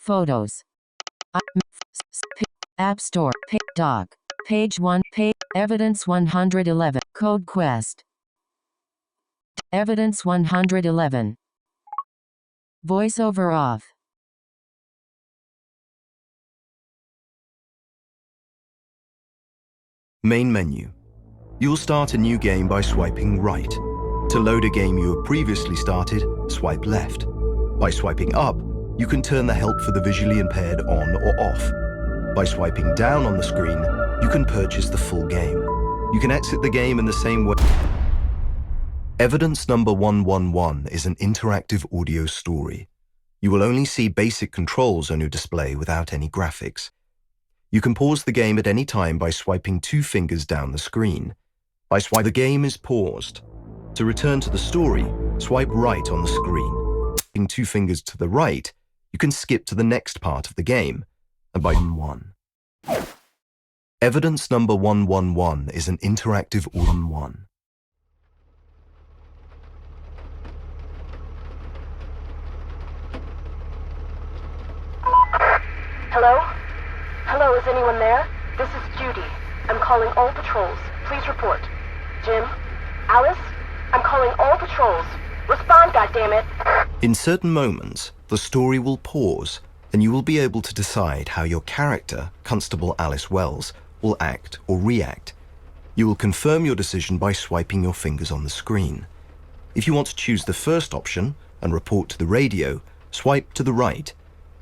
Photos. App Store. Doc. Page 1. Evidence 111. Code Quest. Evidence 111. Voiceover off. Main menu. You'll start a new game by swiping right. To load a game you have previously started, swipe left. By swiping up, you can turn the help for the visually impaired on or off. By swiping down on the screen, you can purchase the full game. You can exit the game in the same way. Evidence number 111 is an interactive audio story. You will only see basic controls on your display without any graphics. You can pause the game at any time by swiping 2 fingers down the screen. By swiping, the game is paused. To return to the story, swipe right on the screen. Swiping 2 fingers to the right, you can skip to the next part of the game. And by 1. Evidence number 111 is an interactive all-in-one. Hello? Hello, is anyone there? This is Judy. I'm calling all patrols. Please report. Jim? Alice? I'm calling all patrols. Respond, goddammit! In certain moments, the story will pause, and you will be able to decide how your character, Constable Alice Wells, will act or react. You will confirm your decision by swiping your fingers on the screen. If you want to choose the first option and report to the radio, swipe to the right.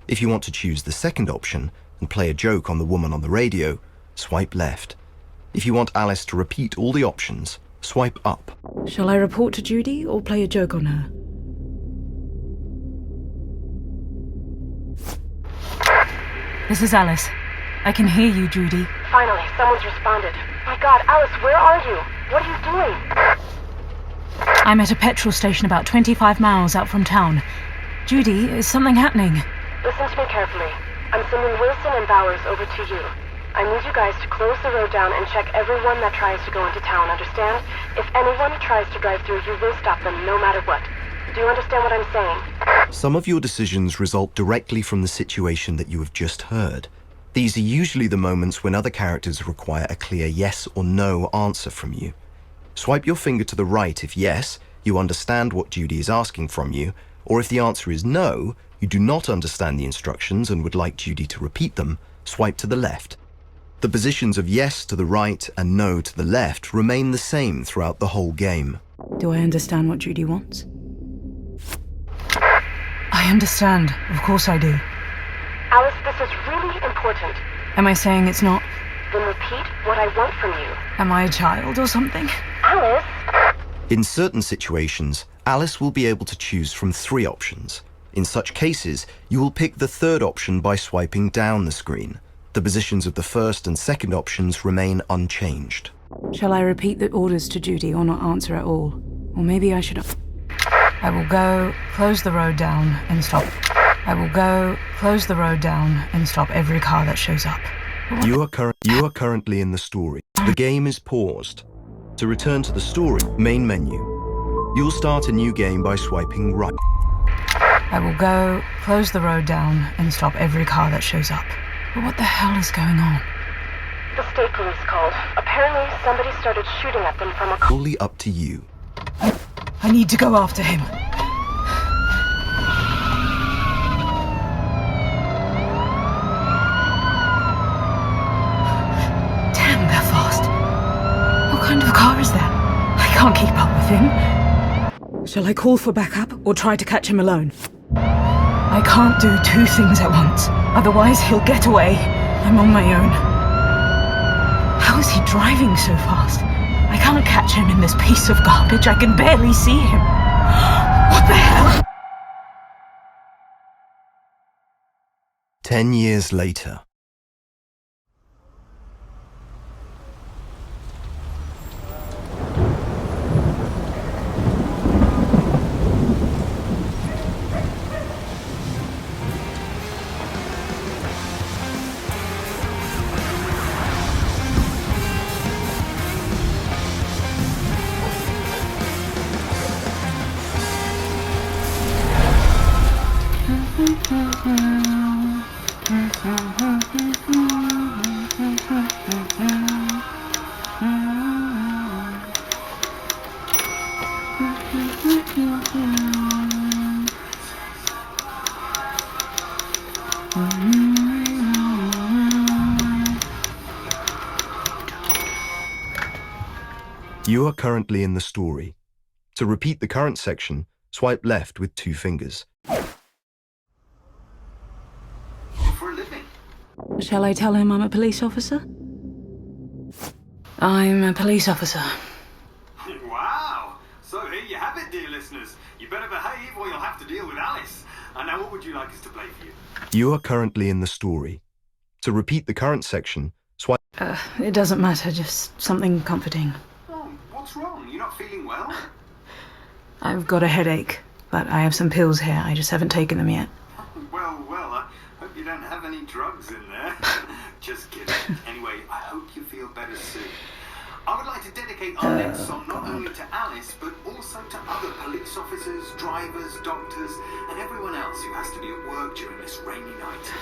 If you want to choose the second option and play a joke on the woman on the radio, swipe left. If you want Alice to repeat all the options, swipe up. Shall I report to Judy or play a joke on her? This is Alice. I can hear you, Judy. Finally, someone's responded. My God, Alice, where are you? What are you doing? I'm at a petrol station about 25 miles out from town. Judy, is something happening? Listen to me carefully. I'm sending Wilson and Bowers over to you. I need you guys to close the road down and check everyone that tries to go into town, understand? If anyone tries to drive through, you will stop them no matter what. Do you understand what I'm saying? Some of your decisions result directly from the situation that you have just heard. These are usually the moments when other characters require a clear yes or no answer from you. Swipe your finger to the right if yes, you understand what Judy is asking from you, or if the answer is no, you do not understand the instructions and would like Judy to repeat them, swipe to the left. The positions of yes to the right and no to the left remain the same throughout the whole game. Do I understand what Judy wants? I understand. Of course I do. Alice, this is really important. Am I saying it's not? Then repeat what I want from you. Am I a child or something? Alice? In certain situations, Alice will be able to choose from 3 options. In such cases, you will pick the third option by swiping down the screen. The positions of the first and second options remain unchanged. Shall I repeat the orders to Judy or not answer at all? Or maybe I should... I will go, close the road down and stop. I will go, close the road down and stop every car that shows up. You are currently in the story. The game is paused. To return to the story, main menu. You'll start a new game by swiping right. I will go, close the road down and stop every car that shows up. But what the hell is going on? The state police called. Apparently, somebody started shooting at them from a car. Fully up to you. I need to go after him. Damn, they're fast. What kind of car is that? I can't keep up with him. Shall I call for backup or try to catch him alone? I can't do 2 things at once. Otherwise, he'll get away. I'm on my own. How is he driving so fast? I can't catch him in this piece of garbage. I can barely see him. What the hell? 10 years later. You are currently in the story. To repeat the current section, swipe left with 2 fingers. For a living. Shall I tell him I'm a police officer? I'm a police officer. Wow! So here you have it, dear listeners. You better behave or you'll have to deal with Alice. And now what would you like us to play for you? You are currently in the story. To repeat the current section, swipe... It doesn't matter, just something comforting. Oh, what's wrong? You're not feeling well? I've got a headache, but I have some pills here. I just haven't taken them yet. Well, I hope you don't have any drugs in there. Just kidding. Anyway, I hope you feel better soon. I would like to dedicate our next song not only to Alice, but also to other police officers, drivers, doctors, and everyone else who has to be at work during this rainy night.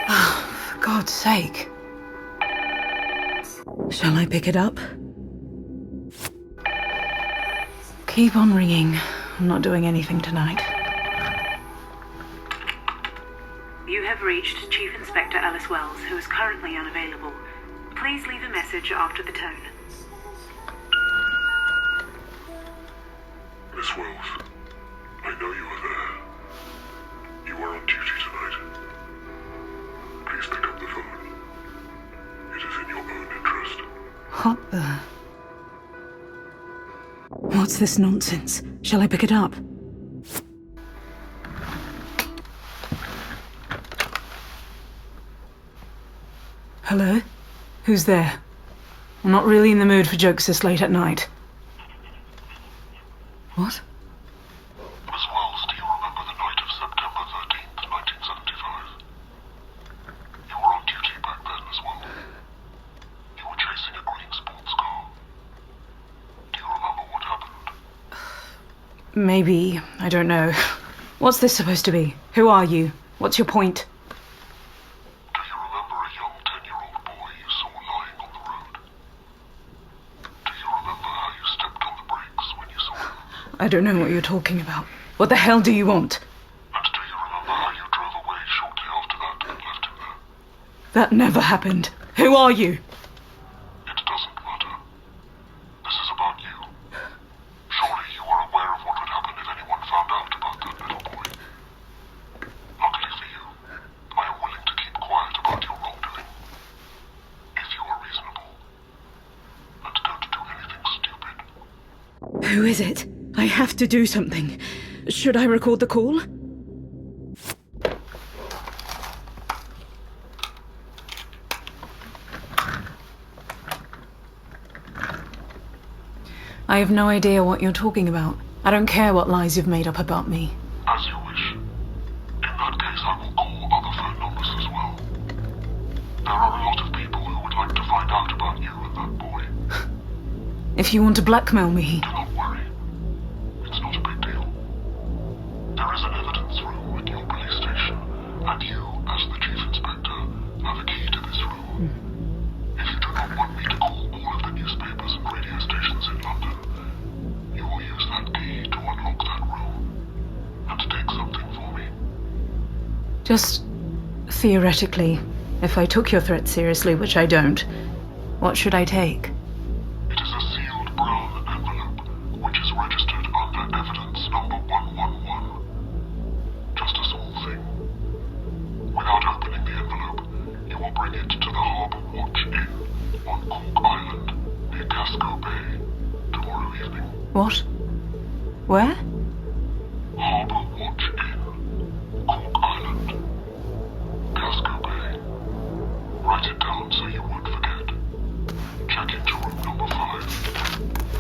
For God's sake. Shall I pick it up? Keep on ringing. I'm not doing anything tonight. You have reached Chief Inspector Alice Wells, who is currently unavailable. Please leave a message after the tone. Miss Wells, I know you are there. You are on duty tonight. Please pick up the phone. It is in your own interest. What the... What's this nonsense? Shall I pick it up? Hello? Who's there? I'm not really in the mood for jokes this late at night. What? Miss Wells, do you remember the night of September 13th, 1975? You were on duty back then as well. You were chasing a green sports car. Do you remember what happened? Maybe. I don't know. What's this supposed to be? Who are you? What's your point? Do you remember a young 10-year-old boy you saw lying on the road? Do you remember how you stepped on the brakes when you saw him? I don't know what you're talking about. What the hell do you want? And do you remember how you drove away shortly after that and left him there? That never happened. Who are you? It doesn't matter. This is about you. Surely you are aware of what would happen if anyone found out about that little boy. Luckily for you, I am willing to keep quiet about your wrongdoing. If you are reasonable. And don't do anything stupid. Who is it? I have to do something. Should I record the call? I have no idea what you're talking about. I don't care what lies you've made up about me. As you wish. In that case, I will call other phone numbers as well. There are a lot of people who would like to find out about you and that boy. If you want to blackmail me... Do not worry. It's not a big deal. There is an evidence room at your police station, and you, as the chief inspector, have a key to this room. If you do not want me to call all of the newspapers and radio stations in London, you will use that key to unlock that room and take something for me. Just theoretically, if I took your threat seriously, which I don't, what should I take? It is a sealed brown envelope, which is registered under evidence number 111. Just a small thing. Without opening the envelope, you will bring it to the Harbour Watch Inn on Cork Island, near Casco Bay, tomorrow evening. What? Where? Harbour Watch Inn, Cork Island, Casco Bay. Write it down so you won't forget. Check into room number 5.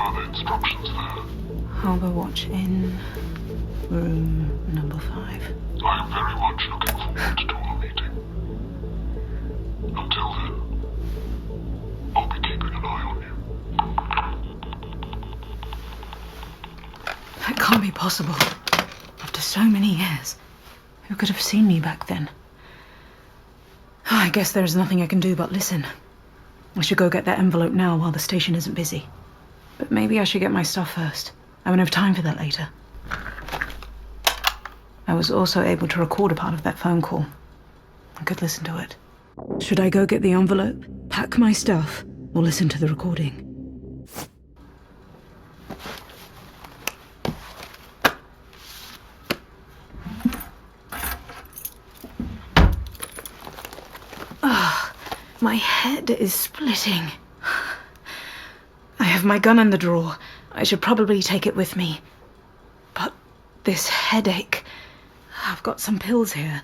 Are the instructions there? Harbour Watch Inn, room number 5. I am very much looking forward to our meeting. Until then, I'll be keeping an eye on you. That can't be possible. After so many years, who could have seen me back then? I guess there is nothing I can do but listen. I should go get that envelope now while the station isn't busy. But maybe I should get my stuff first. I won't have time for that later. I was also able to record a part of that phone call. I could listen to it. Should I go get the envelope, pack my stuff, or listen to the recording? My head is splitting. I have my gun in the drawer. I should probably take it with me. But this headache... I've got some pills here.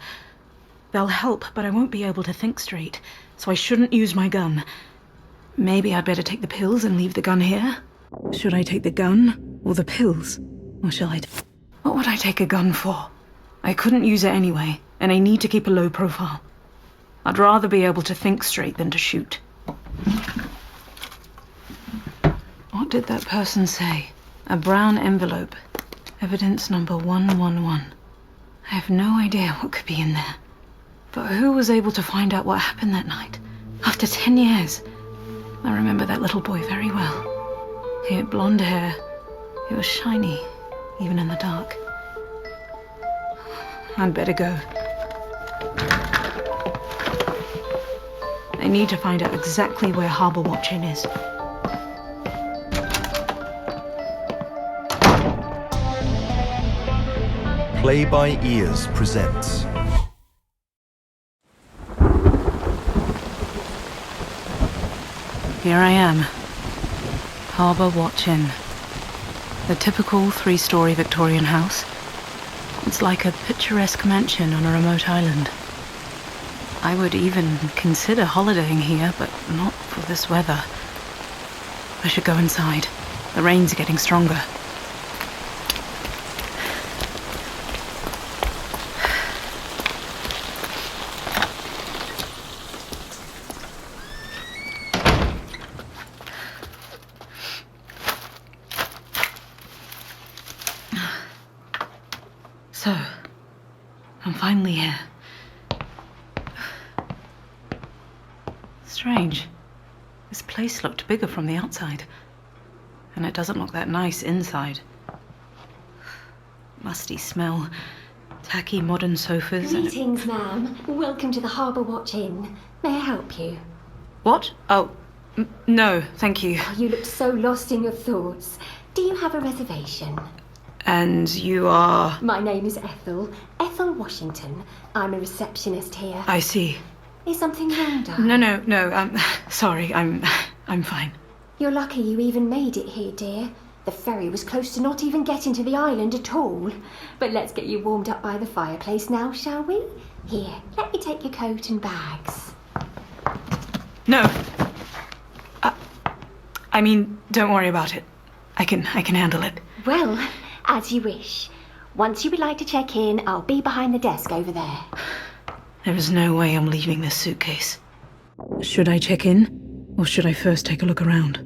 They'll help, but I won't be able to think straight, so I shouldn't use my gun. Maybe I'd better take the pills and leave the gun here? Should I take the gun or the pills? Or shall I... What would I take a gun for? I couldn't use it anyway, and I need to keep a low profile. I'd rather be able to think straight than to shoot. What did that person say? A brown envelope. Evidence number 111. I have no idea what could be in there. But who was able to find out what happened that night? After 10 years. I remember that little boy very well. He had blonde hair. It was shiny, even in the dark. I'd better go. I need to find out exactly where Harbour Watch Inn is. Play by Ears presents Here I am. Harbour Watch Inn. The typical 3-story Victorian house. It's like a picturesque mansion on a remote island. I would even consider holidaying here, but not for this weather. I should go inside. The rain's getting stronger. So, I'm finally here. Strange. This place looked bigger from the outside. And it doesn't look that nice inside. Musty smell. Tacky modern sofas. Greetings, ma'am. Welcome to the Harbour Watch Inn. May I help you? What? Oh, no, thank you. Oh, you looked so lost in your thoughts. Do you have a reservation? And you are... My name is Ethel. Ethel Washington. I'm a receptionist here. I see. Is something wrong, darling? No, sorry, I'm fine. You're lucky you even made it here, dear. The ferry was close to not even getting to the island at all. But let's get you warmed up by the fireplace now, shall we? Here, let me take your coat and bags. No. I mean, don't worry about it. I can handle it. Well, as you wish. Once you would like to check in, I'll be behind the desk over there. There is no way I'm leaving this suitcase. Should I check in, or should I first take a look around?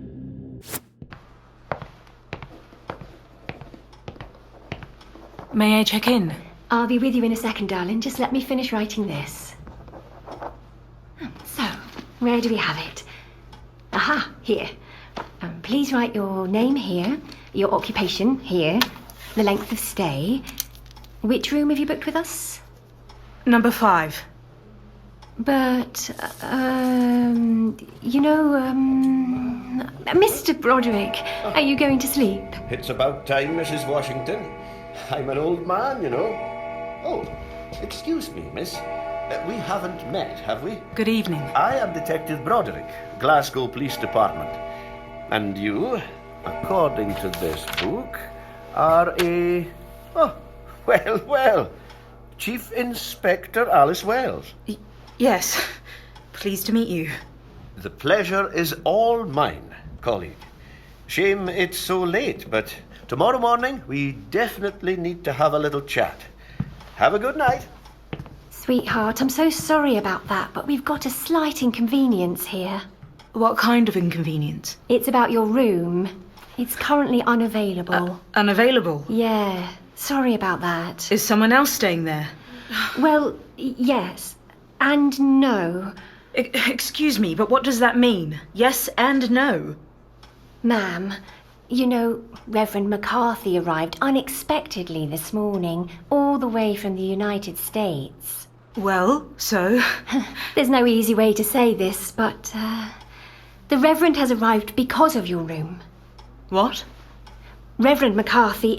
May I check in? I'll be with you in a second, darling. Just let me finish writing this. So, where do we have it? Aha, here. Please write your name here, your occupation here, the length of stay. Which room have you booked with us? Number 5. But, Mr. Broderick, are you going to sleep? It's about time, Mrs. Washington. I'm an old man, you know. Oh, excuse me, miss. We haven't met, have we? Good evening. I am Detective Broderick, Glasgow Police Department. And you, according to this book, are a... Oh, well... Chief Inspector Alice Wells. Yes. Pleased to meet you. The pleasure is all mine, colleague. Shame it's so late, but tomorrow morning we definitely need to have a little chat. Have a good night. Sweetheart, I'm so sorry about that, but we've got a slight inconvenience here. What kind of inconvenience? It's about your room. It's currently unavailable. Unavailable? Yeah, sorry about that. Is someone else staying there? Well, yes. And no. Excuse me, but what does that mean? Yes and no? Ma'am, you know, Reverend McCarthy arrived unexpectedly this morning, all the way from the United States. Well, so? There's no easy way to say this, but, the Reverend has arrived because of your room. What? Reverend McCarthy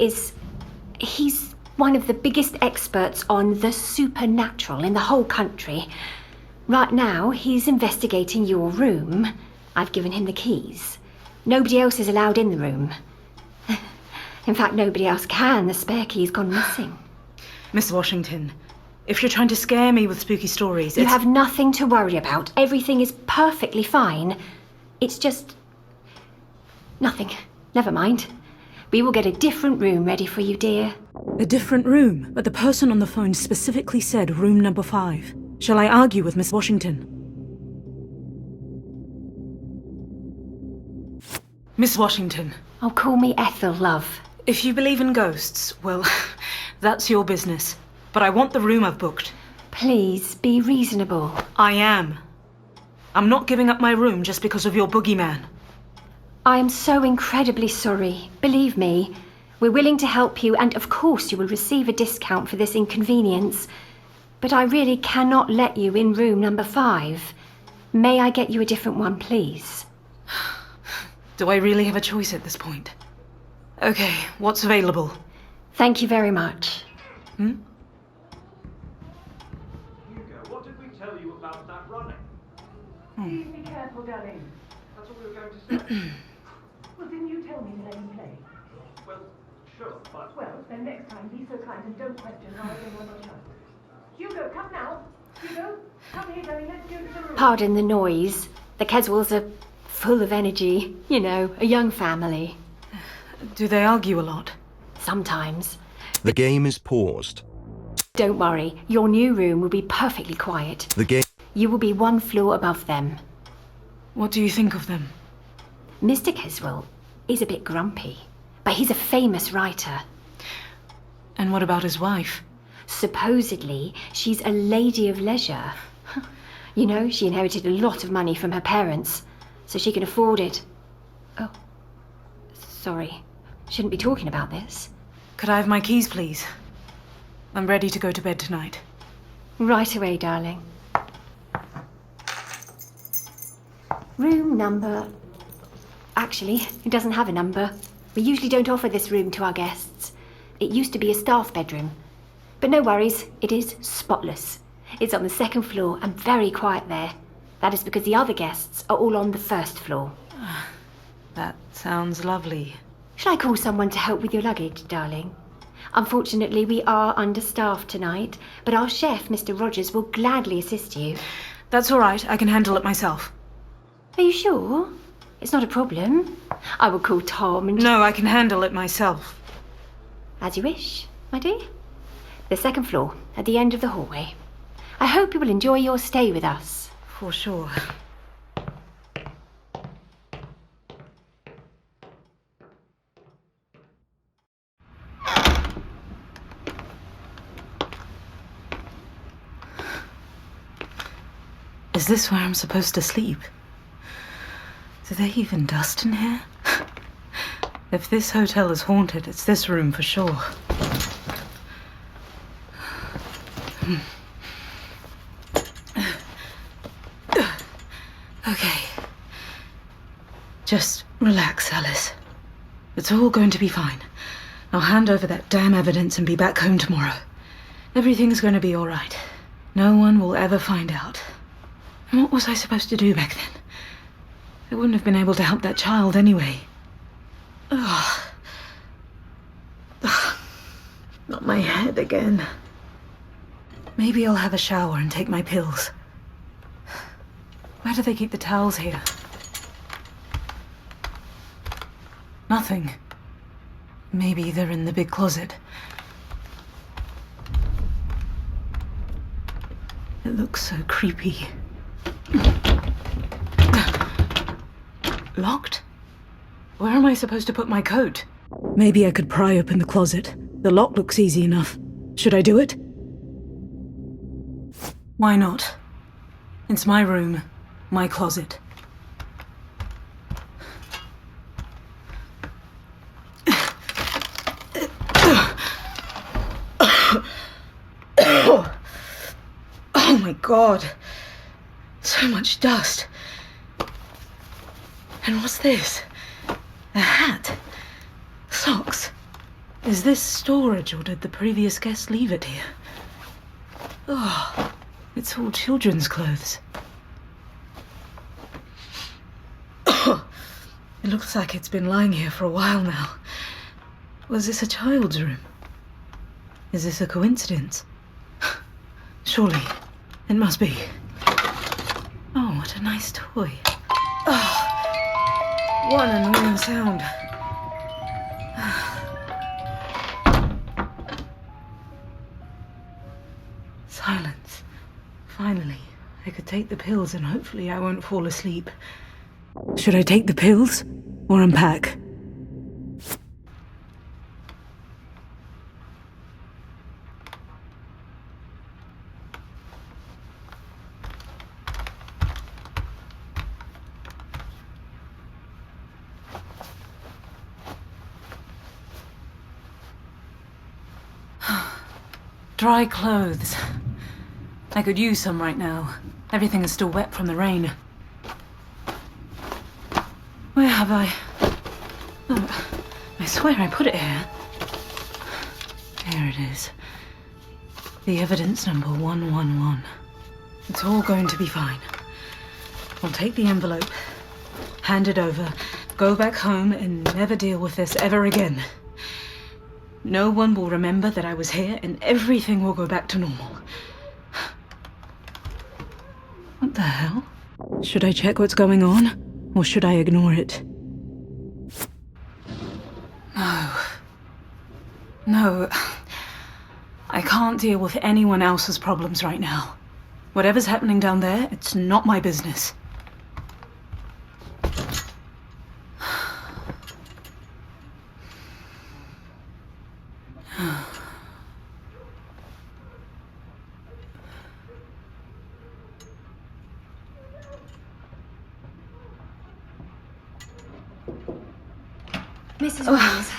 he's one of the biggest experts on the supernatural in the whole country. Right now, he's investigating your room. I've given him the keys. Nobody else is allowed in the room. In fact, nobody else can. The spare key's gone missing. Miss Washington, if you're trying to scare me with spooky stories, You have nothing to worry about. Everything is perfectly fine. It's just... nothing. Never mind. We will get a different room ready for you, dear. A different room? But the person on the phone specifically said room number 5. Shall I argue with Miss Washington? Miss Washington. Oh, call me Ethel, love. If you believe in ghosts, well, that's your business. But I want the room I've booked. Please, be reasonable. I am. I'm not giving up my room just because of your boogeyman. I am so incredibly sorry. Believe me, we're willing to help you, and of course you will receive a discount for this inconvenience. But I really cannot let you in room number 5. May I get you a different one, please? Do I really have a choice at this point? Okay, what's available? Thank you very much. Hmm? Hugo, what did we tell you about that running? Please be careful, darling. That's what we were going to say. Well, didn't you tell me to let him play? Well, sure, but... Well, then next time be so kind and don't question how I can run my child. Hugo, come now. Hugo, come here, darling. Let's go to the room. Pardon the noise. The Keswills are full of energy. You know, a young family. Do they argue a lot? Sometimes. The game is paused. Don't worry. Your new room will be perfectly quiet. The game... You will be one floor above them. What do you think of them? Mr. Keswill is a bit grumpy, but he's a famous writer. And what about his wife? Supposedly, she's a lady of leisure. You know, she inherited a lot of money from her parents, so she can afford it. Oh, sorry. Shouldn't be talking about this. Could I have my keys, please? I'm ready to go to bed tonight. Right away, darling. Room number... Actually, it doesn't have a number. We usually don't offer this room to our guests. It used to be a staff bedroom. But no worries, it is spotless. It's on the 2nd floor and very quiet there. That is because the other guests are all on the 1st floor. That sounds lovely. Shall I call someone to help with your luggage, darling? Unfortunately, we are understaffed tonight, but our chef, Mr. Rogers, will gladly assist you. That's all right. I can handle it myself. Are you sure? It's not a problem. I will call Tom and... No, I can handle it myself. As you wish, my dear. The 2nd floor, at the end of the hallway. I hope you will enjoy your stay with us. For sure. Is this where I'm supposed to sleep? Do they even dust in here? If this hotel is haunted, it's this room for sure. Okay. Just relax, Alice. It's all going to be fine. I'll hand over that damn evidence and be back home tomorrow. Everything's going to be all right. No one will ever find out. And what was I supposed to do back then? I wouldn't have been able to help that child anyway. Ugh. Ugh. Not my head again. Maybe I'll have a shower and take my pills. Where do they keep the towels here? Nothing. Maybe they're in the big closet. It looks so creepy. Locked? Where am I supposed to put my coat? Maybe I could pry open the closet. The lock looks easy enough. Should I do it? Why not? It's my room, my closet. Oh my god. So much dust. And what's this? A hat? Socks? Is this storage, or did the previous guest leave it here? Oh, it's all children's clothes. It looks like it's been lying here for a while now. Was this a child's room? Is this a coincidence? Surely, it must be. Oh, what a nice toy. Oh, what an annoying sound. Silence. Finally, I could take the pills and hopefully I won't fall asleep. Should I take the pills or unpack? Dry clothes. I could use some right now. Everything is still wet from the rain. Where have I? Oh, I swear I put it here. Here it is. The evidence number 111. It's all going to be fine. I'll take the envelope, hand it over, go back home and never deal with this ever again. No one will remember that I was here and everything will go back to normal. What the hell? Should I check what's going on? Or should I ignore it? No. I can't deal with anyone else's problems right now. Whatever's happening down there, it's not my business. Mrs. Wells,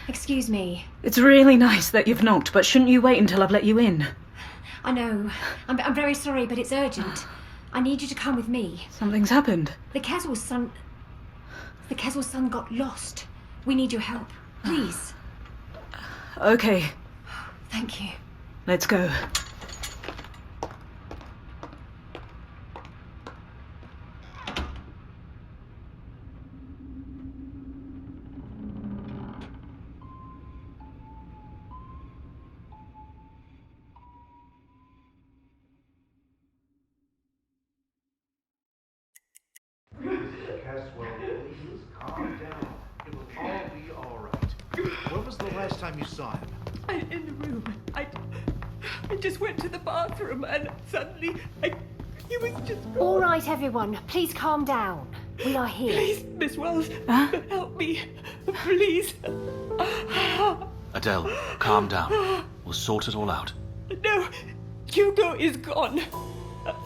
excuse me. It's really nice that you've knocked, but shouldn't you wait until I've let you in? I know. I'm very sorry, but it's urgent. I need you to come with me. Something's happened. The Kessel's son got lost. We need your help. Please. Okay. Thank you. Let's go. Caswell, please calm down. It will all be all right. When was the last time you saw him? In the room. I just went to the bathroom and suddenly he was just gone. All right, everyone. Please calm down. We are here. Please, Miss Wells, help me. Please. Adele, calm down. We'll sort it all out. No, Hugo is gone.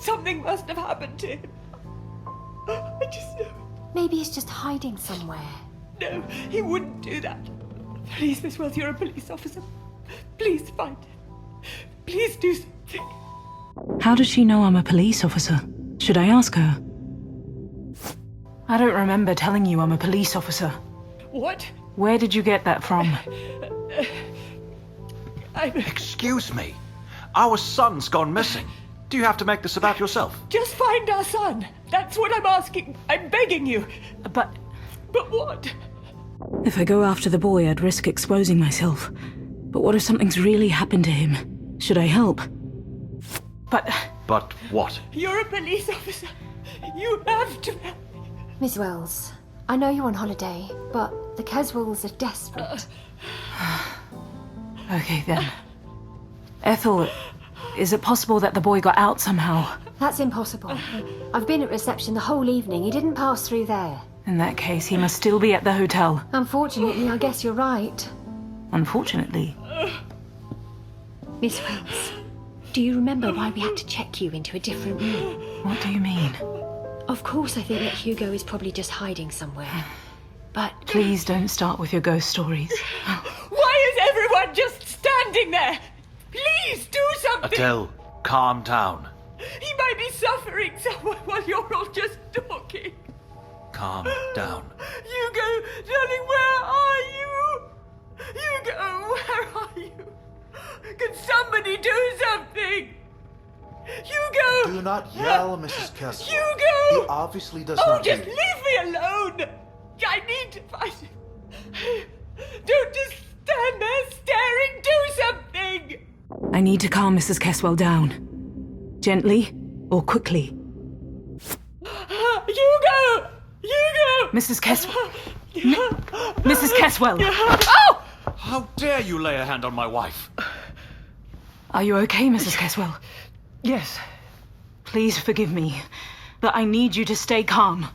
Something must have happened to him. I just know. Maybe he's just hiding somewhere. No, he wouldn't do that. Please, Miss Wells, you're a police officer. Please find him. Please do something. How does she know I'm a police officer? Should I ask her? I don't remember telling you I'm a police officer. What? Where did you get that from? Excuse me. Our son's gone missing. Do you have to make this about yourself? Just find our son. That's what I'm asking. I'm begging you. But what? If I go after the boy, I'd risk exposing myself. But what if something's really happened to him? Should I help? But what? You're a police officer. You have to help me. Miss Wells, I know you're on holiday, but the Caswells are desperate. Okay, then. Ethel, is it possible that the boy got out somehow? That's impossible. I've been at reception the whole evening. He didn't pass through there. In that case, he must still be at the hotel. Unfortunately, I guess you're right. Unfortunately. Miss Wells, do you remember why we had to check you into a different room? What do you mean? Of course I think that Hugo is probably just hiding somewhere. But... Please don't start with your ghost stories. Why is everyone just standing there? Please do something! Adele, calm down. He might be suffering somewhere while you're all just talking. Calm down. Hugo, darling, where are you? Hugo, where are you? Can somebody do something? Hugo! Do not yell, Mrs. Caswell. Hugo! He obviously does Oh, not just hear you. leave me alone! I need to find him. Don't just stand there staring. Do something! I need to calm Mrs. Caswell down. Gently or quickly. Hugo! Hugo! Mrs. Caswell. Mrs. Caswell! Oh! How dare you lay a hand on my wife? Are you okay, Mrs. Caswell? Yes. Please forgive me, but I need you to stay calm.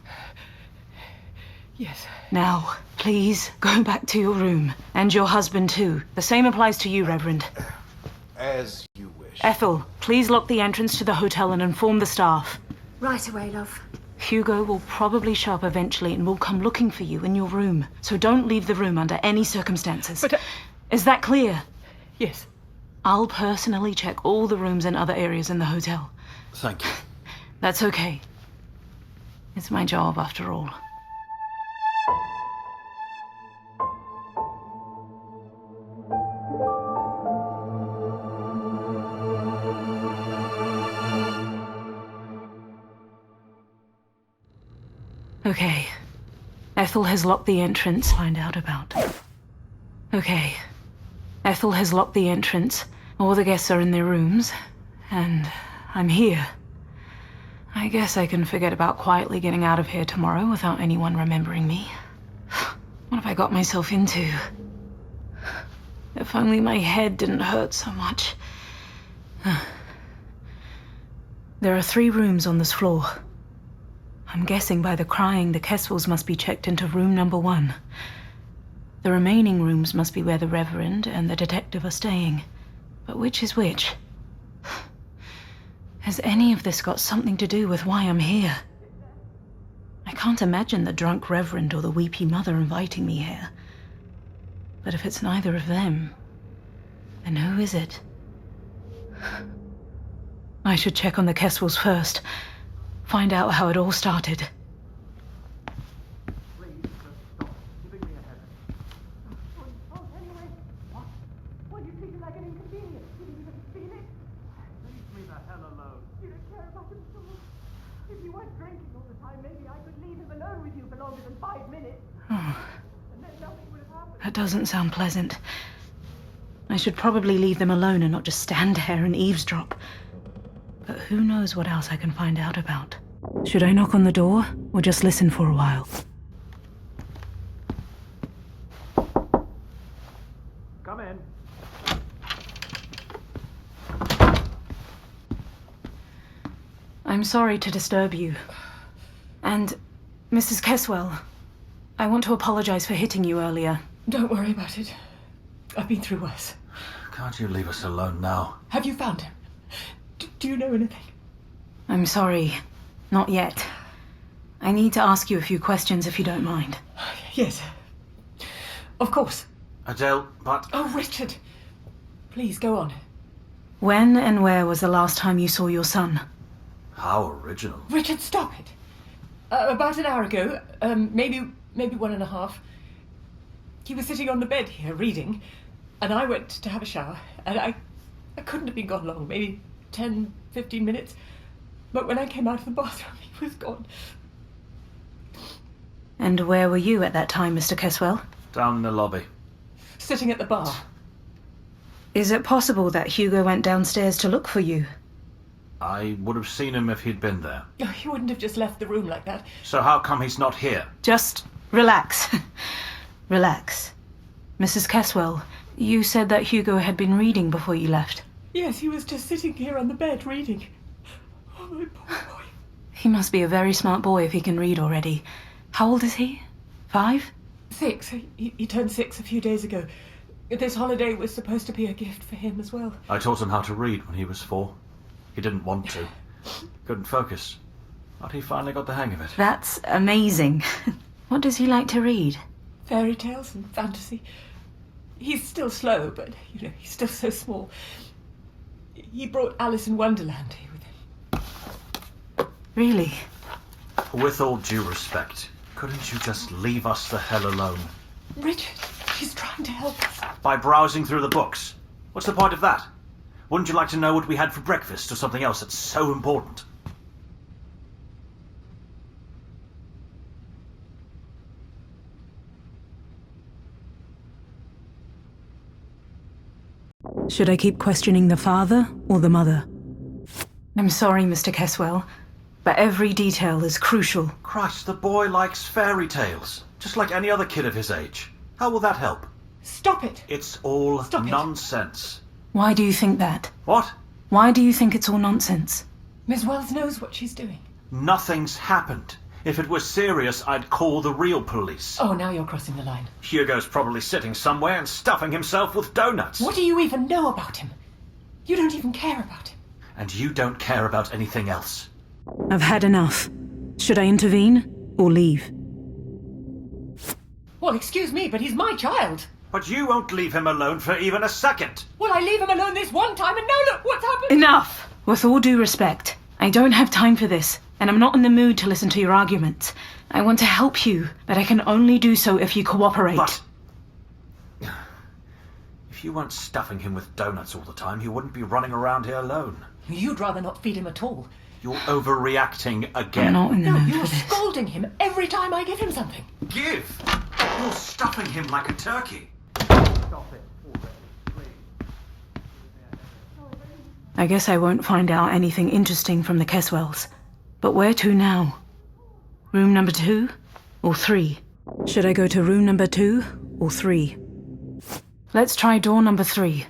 Yes. Now, please go back to your room. And your husband, too. The same applies to you, Reverend. As you wish. Ethel, please lock the entrance to the hotel and inform the staff. Right away, love. Hugo will probably show up eventually and will come looking for you in your room. So don't leave the room under any circumstances. But... Is that clear? Yes. I'll personally check all the rooms and other areas in the hotel. Thank you. That's okay. It's my job, after all. Okay. Ethel has locked the entrance. Find out about. Okay. Ethel has locked the entrance. All the guests are in their rooms. And I'm here. I guess I can forget about quietly getting out of here tomorrow without anyone remembering me. What have I got myself into? If only my head didn't hurt so much. There are 3 rooms on this floor. I'm guessing by the crying, the Caswells must be checked into room number 1. The remaining rooms must be where the Reverend and the detective are staying. But which is which? Has any of this got something to do with why I'm here? I can't imagine the drunk Reverend or the weepy mother inviting me here. But if it's neither of them, then who is it? I should check on the Caswells first. Find out how it all started. Please, just stop giving me a headache. Oh, anyway. What? Well, you treat it like an inconvenience. You didn't even feel it. Leave me the hell alone. You don't care about him so much. If you weren't drinking all the time, maybe I could leave him alone with you for longer than 5 minutes. And then nothing would have happened. That doesn't sound pleasant. I should probably leave them alone and not just stand there and eavesdrop. But who knows what else I can find out about. Should I knock on the door, or just listen for a while? Come in. I'm sorry to disturb you. And, Mrs. Caswell, I want to apologize for hitting you earlier. Don't worry about it. I've been through worse. Can't you leave us alone now? Have you found him? Do you know anything? I'm sorry. Not yet. I need to ask you a few questions if you don't mind. Yes. Of course. Adele, but... Oh, Richard. Please, go on. When and where was the last time you saw your son? How original. Richard, stop it. About an hour ago, maybe 1.5. He was sitting on the bed here, reading, and I went to have a shower, and I couldn't have been gone long, maybe 10, 15 minutes. But when I came out of the bathroom, he was gone. And where were you at that time, Mr. Caswell? Down in the lobby. Sitting at the bar. Is it possible that Hugo went downstairs to look for you? I would have seen him if he'd been there. Oh, he wouldn't have just left the room like that. So how come he's not here? Just Relax. Relax. Mrs. Caswell, you said that Hugo had been reading before you left. Yes, he was just sitting here on the bed reading. Oh, my poor boy. He must be a very smart boy if he can read already. How old is he? 5? 6. He turned 6 a few days ago. This holiday was supposed to be a gift for him as well. I taught him how to read when he was 4. He didn't want to. Couldn't focus. But he finally got the hang of it. That's amazing. What does he like to read? Fairy tales and fantasy. He's still slow, but, he's still so small. He brought Alice in Wonderland here with him. Really? With all due respect, couldn't you just leave us the hell alone? Richard, he's trying to help us. By browsing through the books. What's the point of that? Wouldn't you like to know what we had for breakfast or something else that's so important? Should I keep questioning the father or the mother? I'm sorry, Mr. Caswell, but every detail is crucial. Christ, the boy likes fairy tales, just like any other kid of his age. How will that help? Stop it! It's all Stop it. nonsense. Why do you think that? What? Why do you think it's all nonsense? Miss Wells knows what she's doing. Nothing's happened. If it was serious, I'd call the real police. Oh, now you're crossing the line. Hugo's probably sitting somewhere and stuffing himself with donuts. What do you even know about him? You don't even care about him. And you don't care about anything else. I've had enough. Should I intervene or leave? Well, excuse me, but he's my child. But you won't leave him alone for even a second. Well, I leave him alone this one time, and now look what's happened. Enough! With all due respect, I don't have time for this, and I'm not in the mood to listen to your arguments. I want to help you, but I can only do so if you cooperate. But if you weren't stuffing him with donuts all the time, he wouldn't be running around here alone. You'd rather not feed him at all. You're overreacting again. I'm not in the mood you're for this. scolding him every time I give him something. Give! You're stuffing him like a turkey. Stop it already, please. I guess I won't find out anything interesting from the Caswells. But where to now? Room number 2 or 3? Should I go to room number 2 or 3? Let's try door number 3.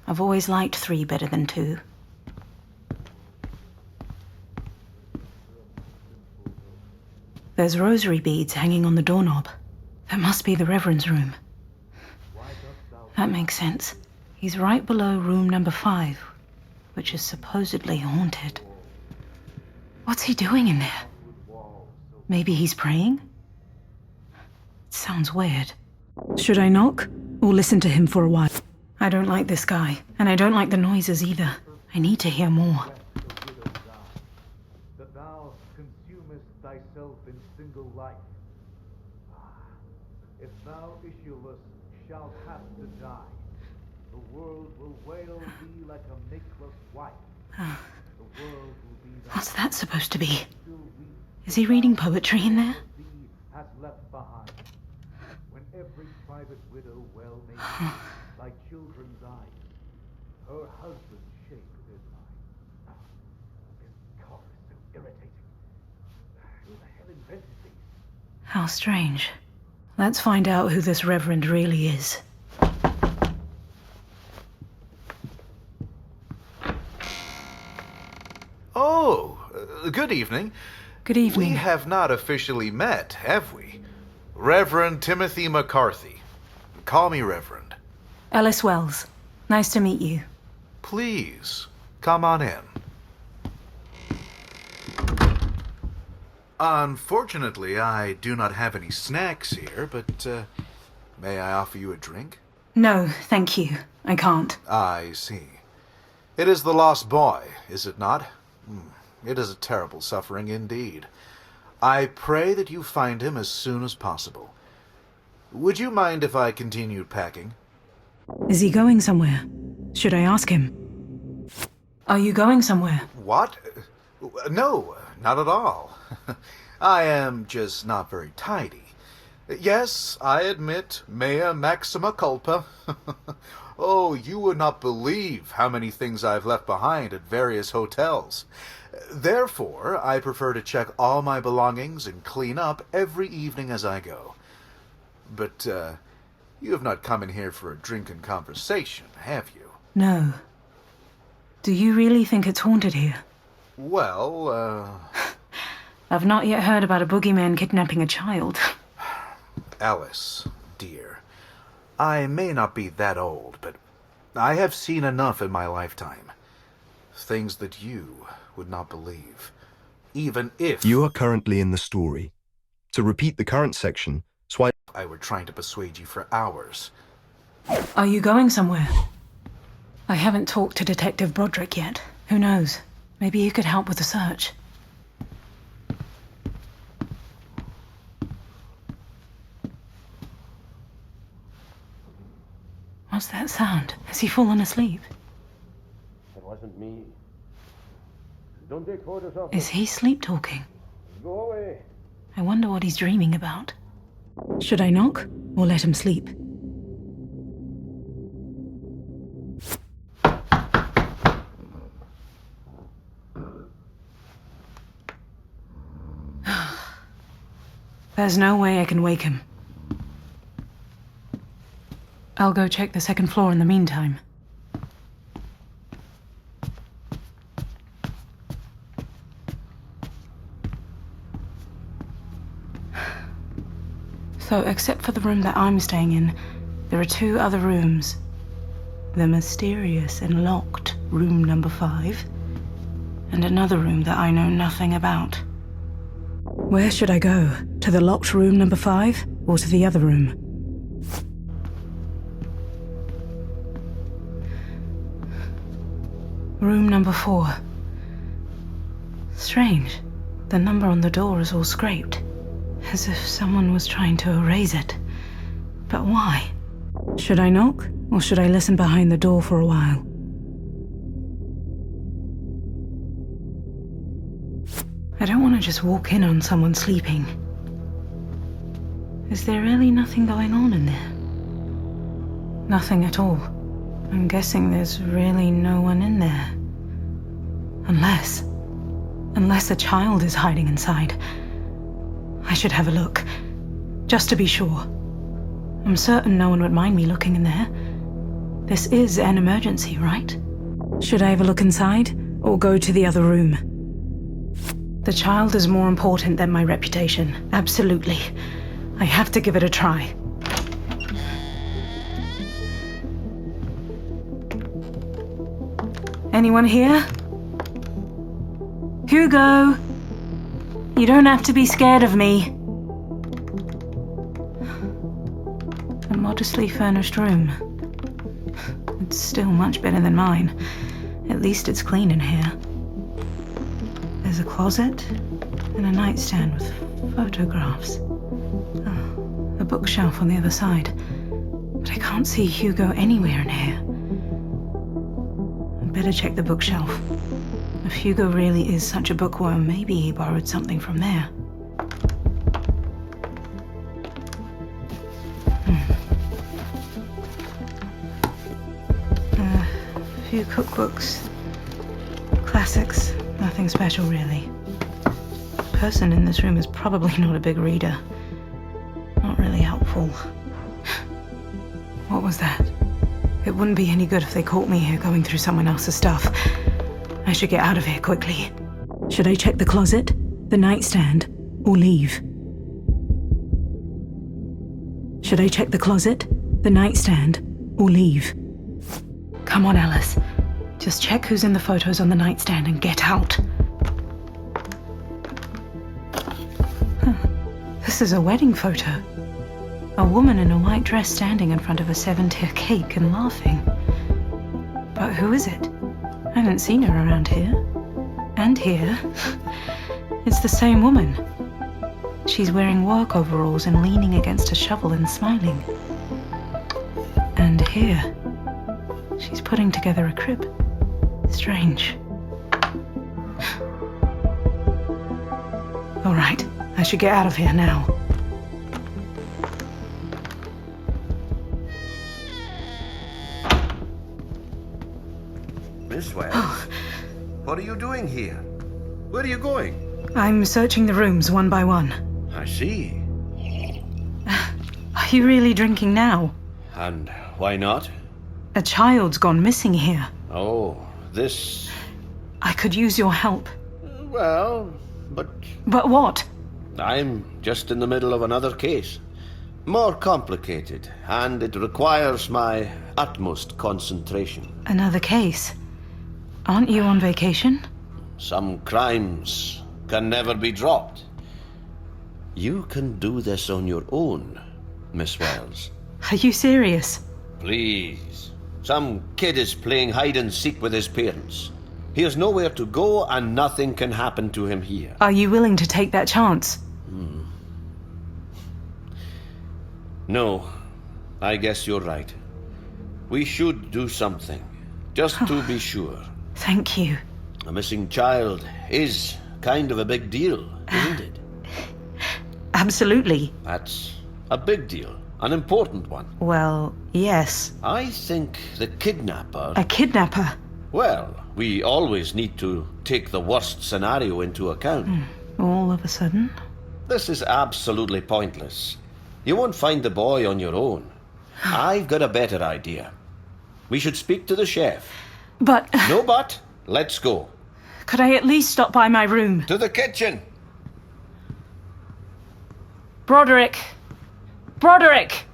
I've always liked 3 better than 2. There's rosary beads hanging on the doorknob. That must be the Reverend's room. That makes sense. He's right below room number 5, which is supposedly haunted. What's he doing in there? Maybe he's praying? It sounds weird. Should I knock or listen to him for a while? I don't like this guy, and I don't like the noises either. I need to hear more. That thou consumest thyself in single life. If thou issueless shalt have to die, the world will wail thee like a makeless wife. The world will be thy What's that supposed to be? Is he reading poetry in there? thee hath left behind. When every private widow well may see thy children's eyes, her husband's shape is mine. This cough is so irritating. Who the hell invented these? How strange. Let's find out who this Reverend really is. Oh, good evening. Good evening. We have not officially met, have we? Reverend Timothy McCarthy. Call me Reverend. Alice Wells. Nice to meet you. Please, come on in. Unfortunately, I do not have any snacks here, but may I offer you a drink? No, thank you. I can't. I see. It is the lost boy, is it not? It is a terrible suffering indeed. I pray that you find him as soon as possible. Would you mind if I continued packing? Is he going somewhere? Should I ask him? Are you going somewhere? What? No, not at all. I am just not very tidy. Yes, I admit, mea maxima culpa. Oh, you would not believe how many things I've left behind at various hotels. Therefore, I prefer to check all my belongings and clean up every evening as I go. But, you have not come in here for a drink and conversation, have you? No. Do you really think it's haunted here? Well, I've not yet heard about a boogeyman kidnapping a child. Alice, dear, I may not be that old, but I have seen enough in my lifetime. Things that you would not believe, even if... You are currently in the story. To repeat the current section, swipe... I were trying to persuade you for hours. Are you going somewhere? I haven't talked to Detective Broderick yet. Who knows? Maybe he could help with the search. What's that sound? Has he fallen asleep? It wasn't me. Don't take photos of Is he sleep-talking? Go away. I wonder what he's dreaming about. Should I knock, or let him sleep? There's no way I can wake him. I'll go check the second floor in the meantime. So, except for the room that I'm staying in, there are 2 other rooms. The mysterious and locked room number 5, and another room that I know nothing about. Where should I go? To the locked room number 5, or to the other room? Room number 4. Strange. The number on the door is all scraped. As if someone was trying to erase it. But why? Should I knock, or should I listen behind the door for a while? I don't want to just walk in on someone sleeping. Is there really nothing going on in there? Nothing at all. I'm guessing there's really no one in there. Unless a child is hiding inside. I should have a look, just to be sure. I'm certain no one would mind me looking in there. This is an emergency, right? Should I have a look inside, or go to the other room? The child is more important than my reputation, absolutely. I have to give it a try. Anyone here? Hugo! You don't have to be scared of me. A modestly furnished room. It's still much better than mine. At least it's clean in here. There's a closet and a nightstand with photographs. Oh, a bookshelf on the other side. But I can't see Hugo anywhere in here. I'd better check the bookshelf. If Hugo really is such a bookworm, maybe he borrowed something from there. A few cookbooks. Classics. Nothing special, really. The person in this room is probably not a big reader. Not really helpful. What was that? It wouldn't be any good if they caught me here going through someone else's stuff. I should get out of here quickly. Should I check the closet, the nightstand, or leave? Should I check the closet, the nightstand, or leave? Come on, Alice. Just check who's in the photos on the nightstand and get out. This is a wedding photo. A woman in a white dress standing in front of a 7-tier cake and laughing. But who is it? I haven't seen her around here. And here. It's the same woman. She's wearing work overalls and leaning against a shovel and smiling. And here. She's putting together a crib. Strange. All right, I should get out of here now. Miss Wells, what are you doing here? Where are you going? I'm searching the rooms one by one. I see. Are you really drinking now? And why not? A child's gone missing here. Oh, this... I could use your help. Well, but... But what? I'm just in the middle of another case. More complicated, and it requires my utmost concentration. Another case? Aren't you on vacation? Some crimes can never be dropped. You can do this on your own, Miss Wells. Are you serious? Please. Some kid is playing hide-and-seek with his parents. He has nowhere to go, and nothing can happen to him here. Are you willing to take that chance? No, I guess you're right. We should do something, just to be sure. Thank you. A missing child is kind of a big deal, isn't it? Absolutely. That's a big deal, an important one. Well, yes. I think the kidnapper... A kidnapper? Well, we always need to take the worst scenario into account. All of a sudden? This is absolutely pointless. You won't find the boy on your own. I've got a better idea. We should speak to the chef. But... No but. Let's go. Could I at least stop by my room? To the kitchen. Broderick! Broderick!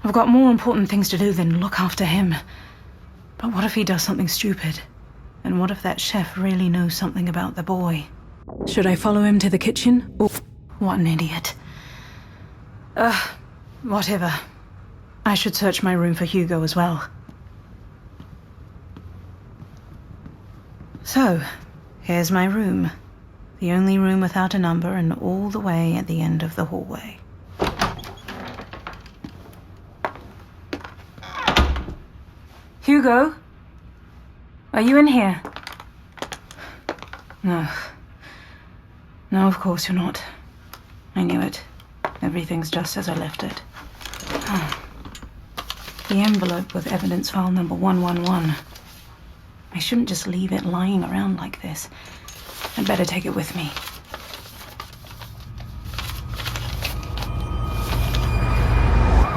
I've got more important things to do than look after him. But what if he does something stupid? And what if that chef really knows something about the boy? Should I follow him to the kitchen? Oh, what an idiot. Whatever. I should search my room for Hugo as well. So, here's my room. The only room without a number and all the way at the end of the hallway. Hugo? Are you in here? No. No, of course you're not. I knew it. Everything's just as I left it. The envelope with evidence file number 111. I shouldn't just leave it lying around like this. I'd better take it with me.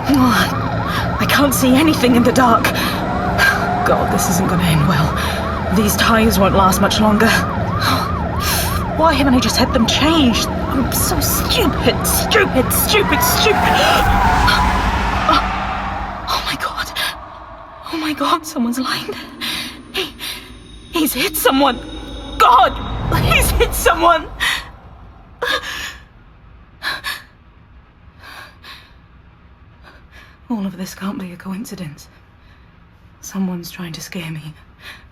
I can't see anything in the dark. God, this isn't going to end well. These tires won't last much longer. Why haven't I just had them changed? I'm so stupid. Oh my God. Oh my God, someone's lying there. He's hit someone. God, he's hit someone. All of this can't be a coincidence. Someone's trying to scare me,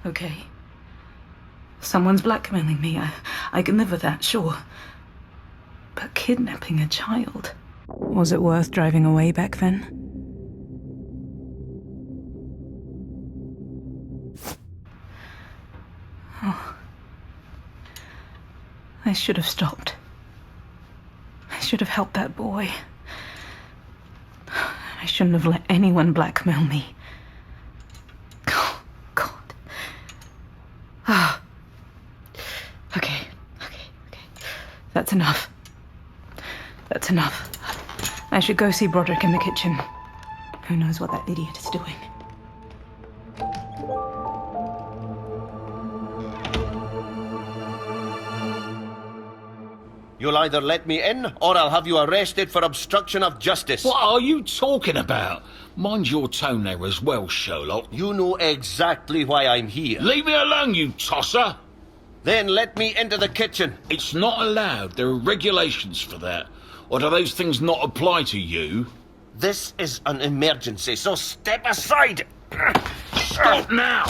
okay? Someone's blackmailing me. I can live with that, sure. But kidnapping a child? Was it worth driving away back then? Oh. I should have stopped. I should have helped that boy. I shouldn't have let anyone blackmail me. Oh, God. Ah. Okay. That's enough. That's enough. I should go see Broderick in the kitchen. Who knows what that idiot is doing? You'll either let me in, or I'll have you arrested for obstruction of justice. What are you talking about? Mind your tone there as well, Sherlock. You know exactly why I'm here. Leave me alone, you tosser! Then let me into the kitchen. It's not allowed. There are regulations for that. Or do those things not apply to you? This is an emergency, so step aside! Stop now!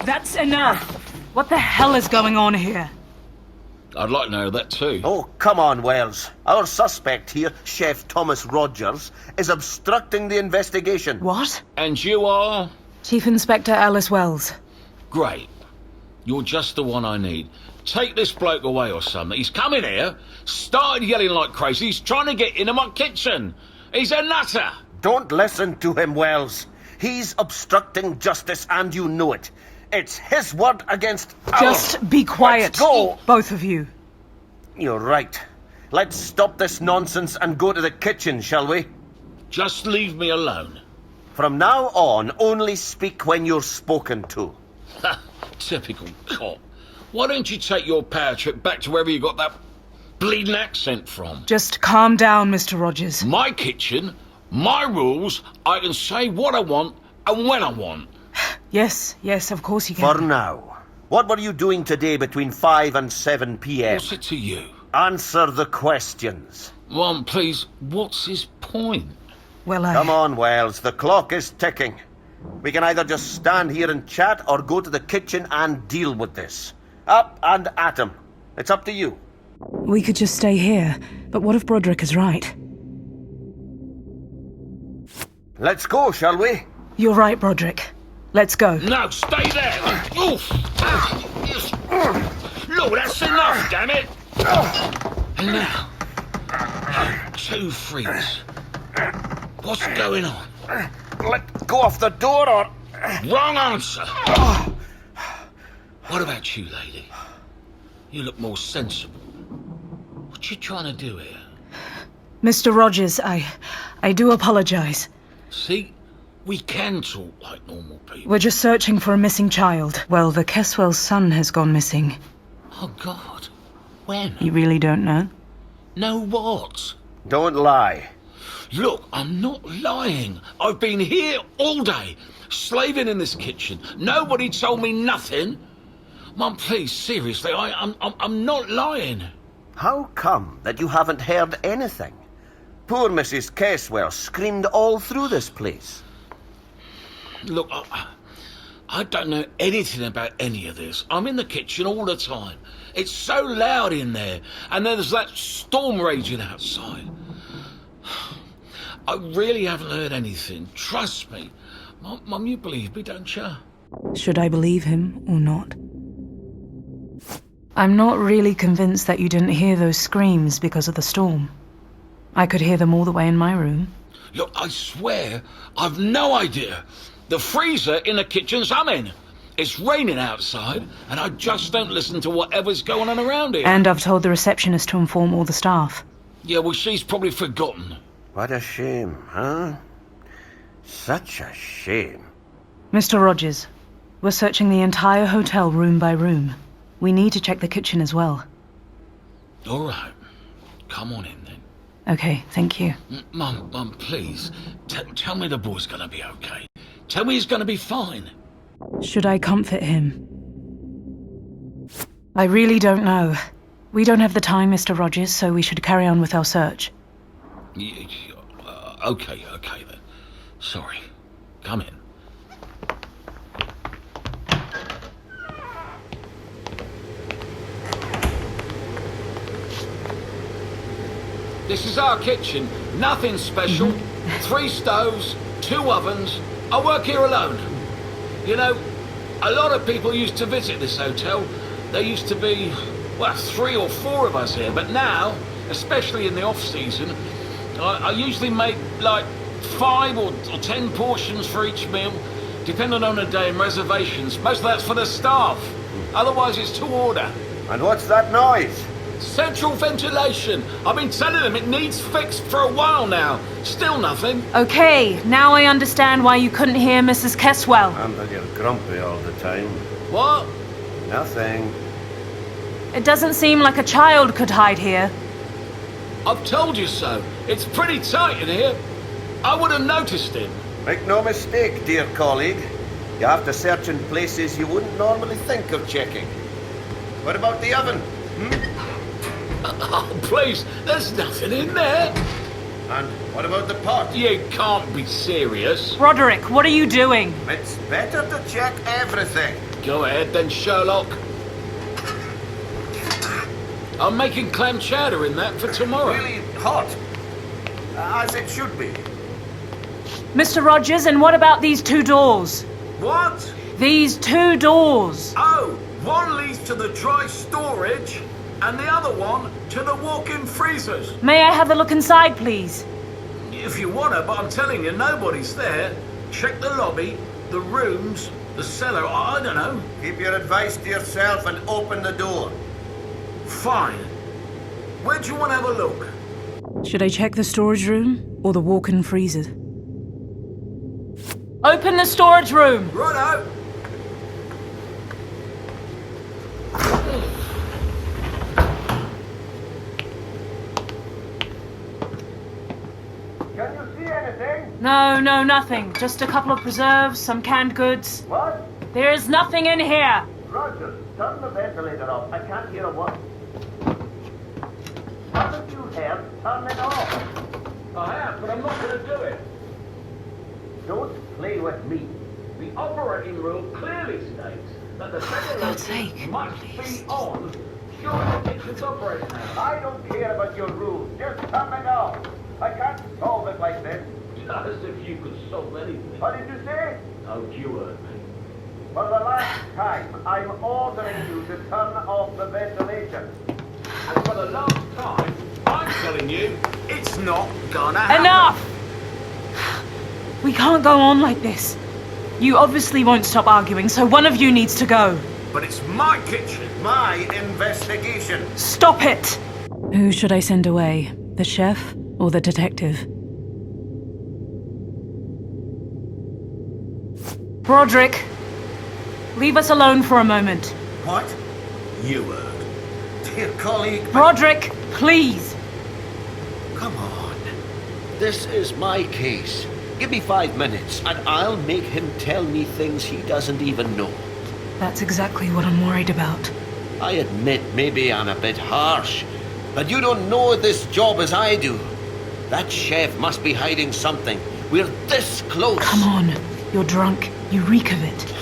That's enough! What the hell is going on here? I'd like to know that too. Oh, come on, Wells. Our suspect here, Chef Thomas Rogers, is obstructing the investigation. What? And you are? Chief Inspector Alice Wells. Great. You're just the one I need. Take this bloke away or something. He's come in here, started yelling like crazy. He's trying to get into my kitchen. He's a nutter. Don't listen to him, Wells. He's obstructing justice, and you know it. It's his word against ours. Just be quiet. Let's go. Both of you. You're right. Let's stop this nonsense and go to the kitchen, shall we? Just leave me alone. From now on, only speak when you're spoken to. Typical cop. Why don't you take your power trip back to wherever you got that bleeding accent from? Just calm down, Mr. Rogers. My kitchen, my rules, I can say what I want and when I want. Yes, of course you can. For now. What were you doing today between 5 and 7 p.m.? What's it to you? Answer the questions. Mum, please, what's his point? Well, Come on, Wells, the clock is ticking. We can either just stand here and chat or go to the kitchen and deal with this. Up and at 'em. It's up to you. We could just stay here, but what if Broderick is right? Let's go, shall we? You're right, Broderick. Let's go. No, stay there! Oof! Look, that's enough, damn it! And now, two freaks. What's going on? Let go of the door or... Wrong answer! What about you, lady? You look more sensible. What you trying to do here? Mr. Rogers, I do apologize. See? We can talk like normal people. We're just searching for a missing child. Well, the Kesswell's son has gone missing. Oh, God. When? You really don't know? Know what? Don't lie. Look, I'm not lying. I've been here all day, slaving in this kitchen. Nobody told me nothing. Mum, please, seriously, I'm not lying. How come that you haven't heard anything? Poor Mrs. Caswell screamed all through this place. Look, I don't know anything about any of this. I'm in the kitchen all the time. It's so loud in there, and there's that storm raging outside. I really haven't heard anything. Trust me. Mum, you believe me, don't you? Should I believe him or not? I'm not really convinced that you didn't hear those screams because of the storm. I could hear them all the way in my room. Look, I swear, I've no idea. The freezer in the kitchen's humming. It's raining outside, and I just don't listen to whatever's going on around here. And I've told the receptionist to inform all the staff. Yeah, well, she's probably forgotten. What a shame, huh? Such a shame. Mr. Rogers, we're searching the entire hotel room by room. We need to check the kitchen as well. All right. Come on in, then. Okay, thank you. Mum, please. Tell me the boy's gonna be okay. Tell me he's gonna be fine. Should I comfort him? I really don't know. We don't have the time, Mr. Rogers, so we should carry on with our search. Okay then. Sorry. Come in. This is our kitchen. Nothing special. 3 stoves, 2 ovens. I work here alone. You know, a lot of people used to visit this hotel. There used to be, well, 3 or 4 of us here. But now, especially in the off-season, I usually make, like, 5 or 10 portions for each meal, depending on the day and reservations. Most of that's for the staff. Otherwise, it's to order. And what's that noise? Central ventilation. I've been telling them it needs fixed for a while now. Still nothing. Okay, now I understand why you couldn't hear Mrs. Kesswell. And that you're grumpy all the time. What? Nothing. It doesn't seem like a child could hide here. I've told you so. It's pretty tight in here. I would have noticed him. Make no mistake, dear colleague. You have to search in places you wouldn't normally think of checking. What about the oven? Oh, please, there's nothing in there. And what about the pot? You can't be serious. Broderick, what are you doing? It's better to check everything. Go ahead then, Sherlock. I'm making clam chowder in that for tomorrow. Really hot. As it should be. Mr. Rogers, and what about these 2 doors? What? These 2 doors. Oh, one leads to the dry storage, and the other one to the walk-in freezers. May I have a look inside, please? If you want to, but I'm telling you, nobody's there. Check the lobby, the rooms, The cellar? I don't know. Keep your advice to yourself and open the door. Fine. Where do you want to have a look? Should I check the storage room or the walk-in freezer? Open the storage room! Righto. Can you see anything? No, nothing. Just a couple of preserves, some canned goods. What? There's nothing in here! Roger, turn the ventilator off. I can't hear a word. Haven't you heard? Turn it off. I have, but I'm not going to do it. Don't play with me. The operating rule clearly states that the ventilation must be on during the kitchen's operating hours. I don't care about your rules. Just turn it off. I can't solve it like this. As if you could solve anything. What did you say? Oh, you heard me. For the last time, I'm ordering you to turn off the ventilation. And for the last time, I'm telling you, it's not gonna happen. Enough! We can't go on like this. You obviously won't stop arguing, so one of you needs to go. But it's my kitchen. My investigation. Stop it! Who should I send away? The chef or the detective? Broderick, leave us alone for a moment. What? You heard. Dear colleague... Broderick, please! Come on. This is my case. Give me 5 minutes, and I'll make him tell me things he doesn't even know. That's exactly what I'm worried about. I admit maybe I'm a bit harsh, but you don't know this job as I do. That chef must be hiding something. We're this close. Come on. You're drunk. You reek of it.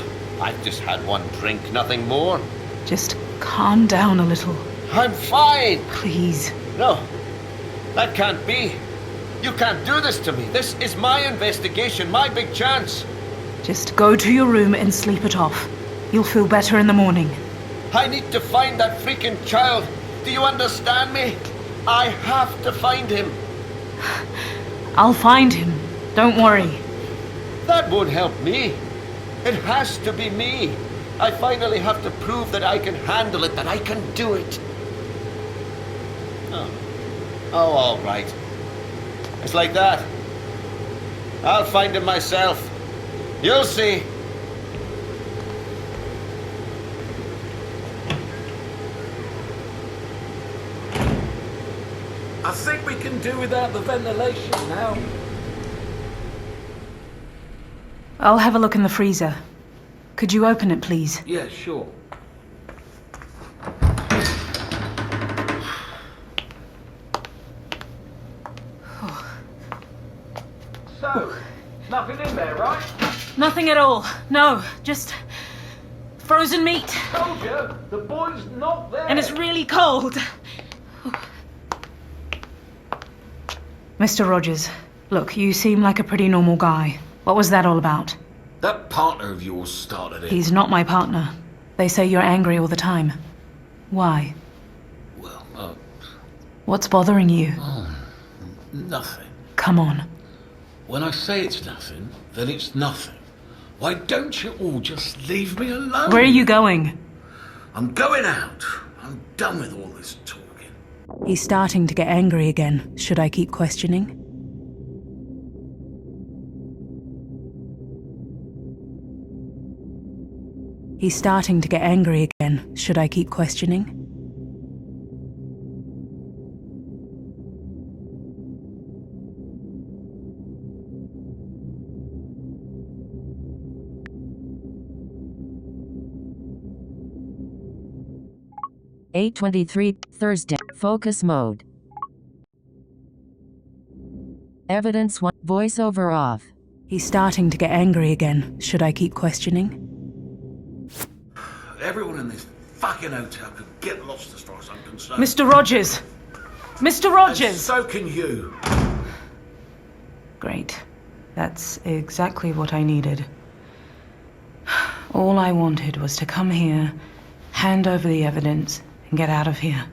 I've just had one drink, nothing more. Just calm down a little. I'm fine. Please. No, that can't be. You can't do this to me. This is my investigation, my big chance. Just go to your room and sleep it off. You'll feel better in the morning. I need to find that freaking child. Do you understand me? I have to find him. I'll find him. Don't worry. That won't help me. It has to be me. I finally have to prove that I can handle it, that I can do it. Oh, all right. It's like that. I'll find him myself. You'll see. I think we can do without the ventilation now. I'll have a look in the freezer. Could you open it, please? Yeah, sure. So, nothing in there, right? Nothing at all. No, just frozen meat. Told you, the boy's not there. And it's really cold. Mr. Rogers, look, you seem like a pretty normal guy. What was that all about? That partner of yours started it. He's not my partner. They say you're angry all the time. Why? Well, What's bothering you? nothing. Come on. When I say it's nothing, then it's nothing. Why don't you all just leave me alone? Where are you going? I'm going out. I'm done with all this talking. He's starting to get angry again. Should I keep questioning? He's starting to get angry again. Should I keep questioning? (8:23) Thursday. Focus mode. Evidence 1. Voiceover off. He's starting to get angry again. Should I keep questioning? Everyone in this fucking hotel could get lost as far as I'm concerned. Mr. Rogers! Mr. Rogers! And so can you. Great. That's exactly what I needed. All I wanted was to come here, hand over the evidence, and get out of here.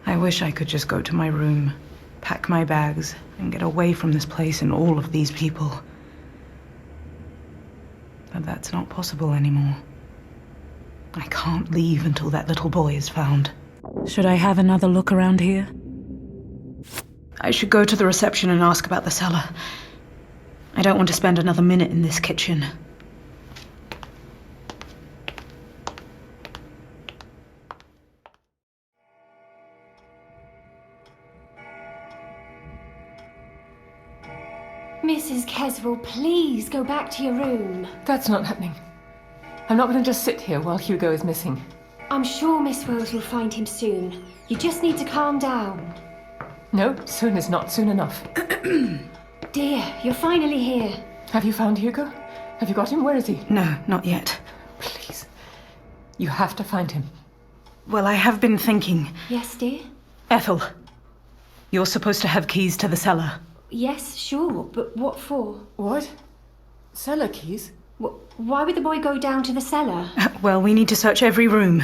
I wish I could just go to my room, pack my bags, and get away from this place and all of these people. But that's not possible anymore. I can't leave until that little boy is found. Should I have another look around here? I should go to the reception and ask about the cellar. I don't want to spend another minute in this kitchen. Mrs. Caswell, please go back to your room. That's not happening. I'm not going to just sit here while Hugo is missing. I'm sure Miss Wells will find him soon. You just need to calm down. No, soon is not soon enough. Dear, you're finally here. Have you found Hugo? Have you got him? Where is he? No, not yet. Please. You have to find him. Well, I have been thinking. Yes, dear? Ethel, you're supposed to have keys to the cellar. Yes, sure, but what for? What? Cellar keys? Why would the boy go down to the cellar? Well, we need to search every room.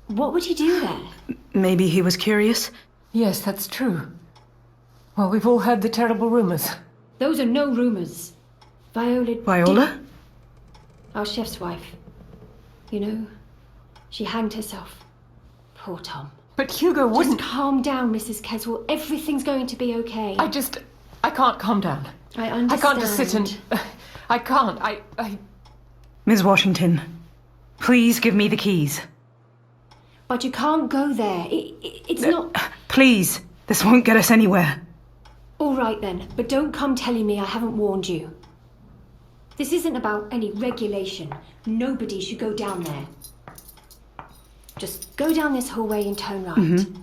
What would he do there? Maybe he was curious? Yes, that's true. Well, we've all heard the terrible rumors. Those are no rumors. Viola? Our chef's wife. You know, she hanged herself. Poor Tom. But Hugo wouldn't. Just calm down, Mrs. Caswell. Everything's going to be okay. I can't calm down. I understand. I can't just sit and... I can't. I... Ms. Washington, please give me the keys. But you can't go there. It's not... Please, this won't get us anywhere. All right then, but don't come telling me I haven't warned you. This isn't about any regulation. Nobody should go down there. Just go down this hallway and turn right. Mm-hmm.